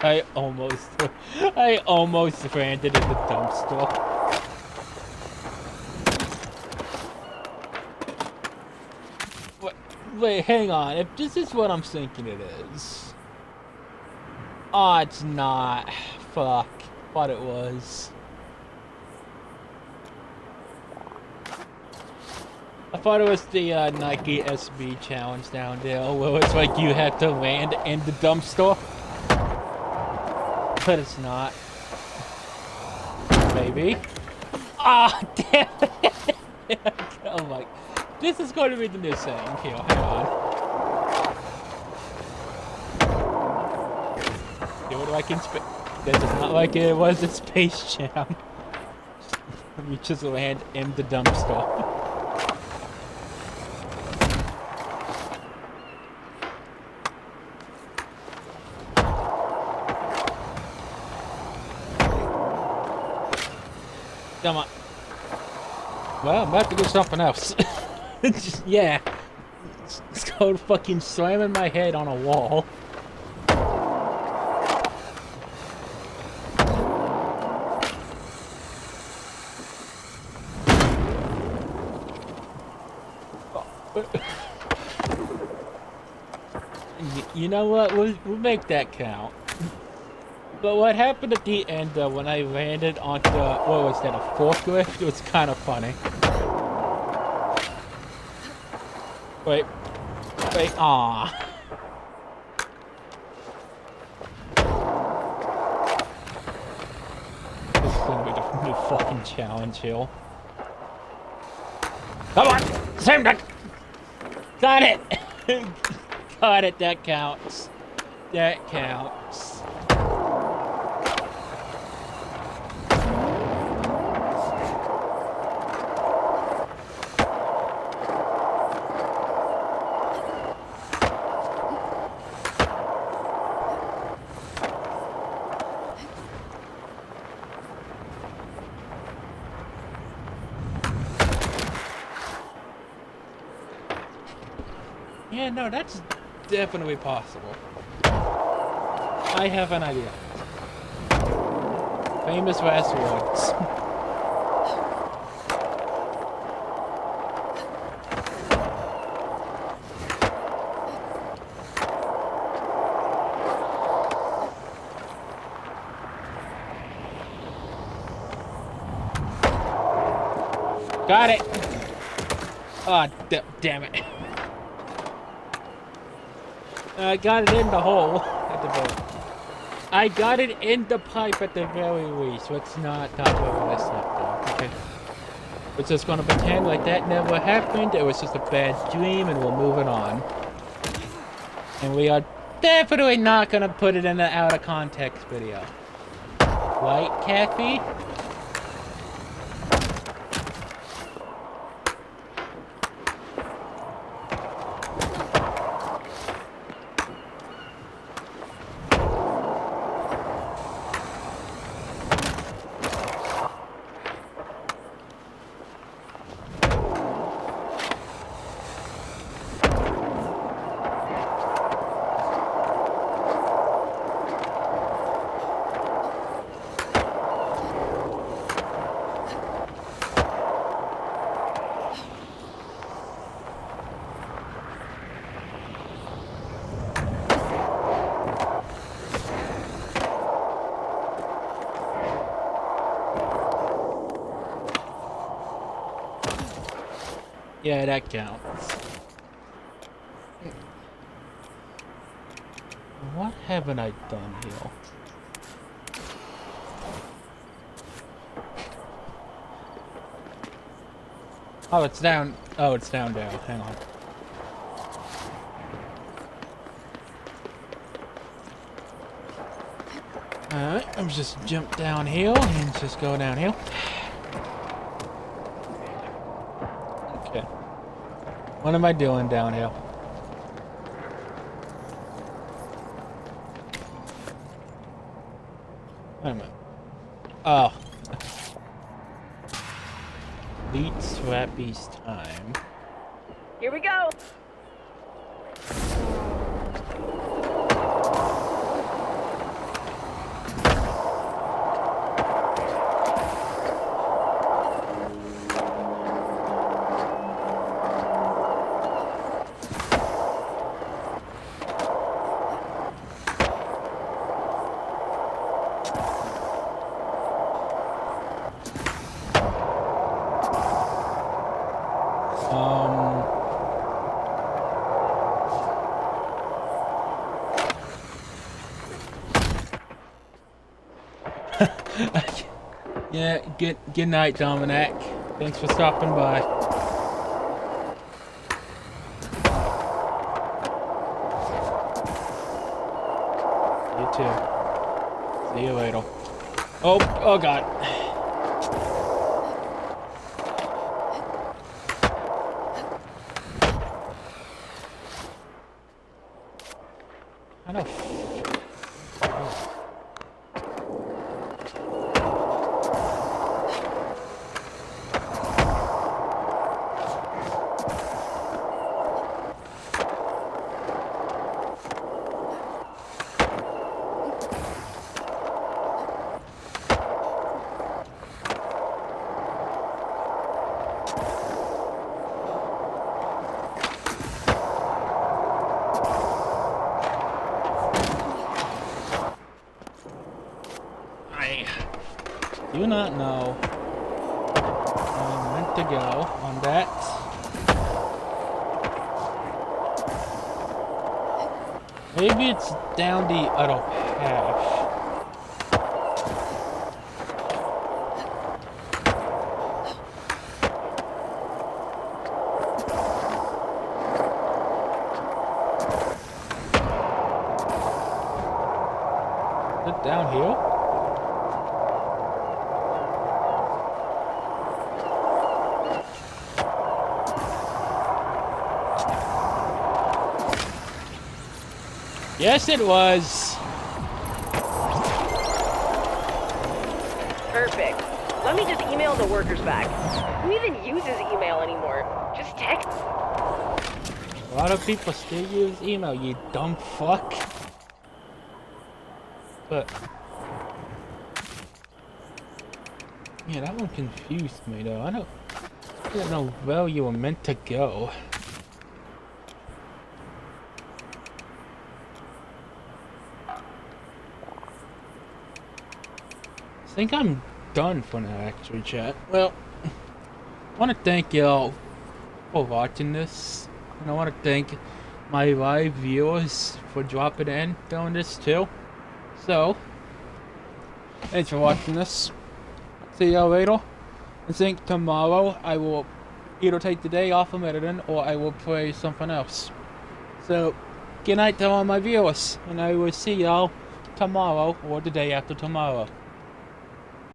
F: I almost landed in the dumpster. Wait, hang on. If this is what I'm thinking it is. Oh, it's not. Fuck. Thought it was. I thought it was the Nike SB challenge down there, where it's like you have to land in the dumpster. But it's not. Maybe. Ah, damn it! Oh my. This is going to be the new saying. Here, hang on. Do it like in space. That is not like it was in Space Jam. You just land in the dumpster. Come on. Well, I'm about to do something else. Yeah. It's called fucking slamming my head on a wall. You know what? We'll make that count. But what happened at the end when I landed onto what was that, a forklift? It was kind of funny. Wait, aw. This is gonna be the new fucking challenge hill. Come on, same duck. Got it. Got it. That counts. That counts. Yeah, no, that's definitely possible. I have an idea. Famous last words. Got it! Ah, damn it. I got it in the hole at the very. I got it in the pipe at the very least. Let's not talk over this now, though. Okay. We're just gonna pretend like that never happened. It was just a bad dream, and we're moving on. And we are definitely not gonna put it in an out of context video. Right, Kathy? Yeah, that counts. What haven't I done here? Oh, it's down. Oh, it's down there. Hang on. Alright, I'm just jump downhill and just go downhill. Okay. What am I doing downhill? Wait a minute. Oh. Beat Swappy's time.
C: Here we go.
F: Yeah, good night, Dominic. Thanks for stopping by. You too. See you later. Oh God. I don't. do not know. I'm meant to go on that. Maybe it's down the other path. Is it downhill? Yes, it was.
C: Perfect. Let me just email the workers back. Who even uses email anymore? Just text?
F: A lot of people still use email, you dumb fuck. But yeah, that one confused me though. I don't know where you were meant to go. I think I'm done for now, actually, chat. Well, I want to thank y'all for watching this, and I want to thank my live viewers for dropping in doing this too. So, thanks for watching this. See y'all later. I think tomorrow I will either take the day off from editing or I will play something else. So, good night to all my viewers, and I will see y'all tomorrow or the day after tomorrow.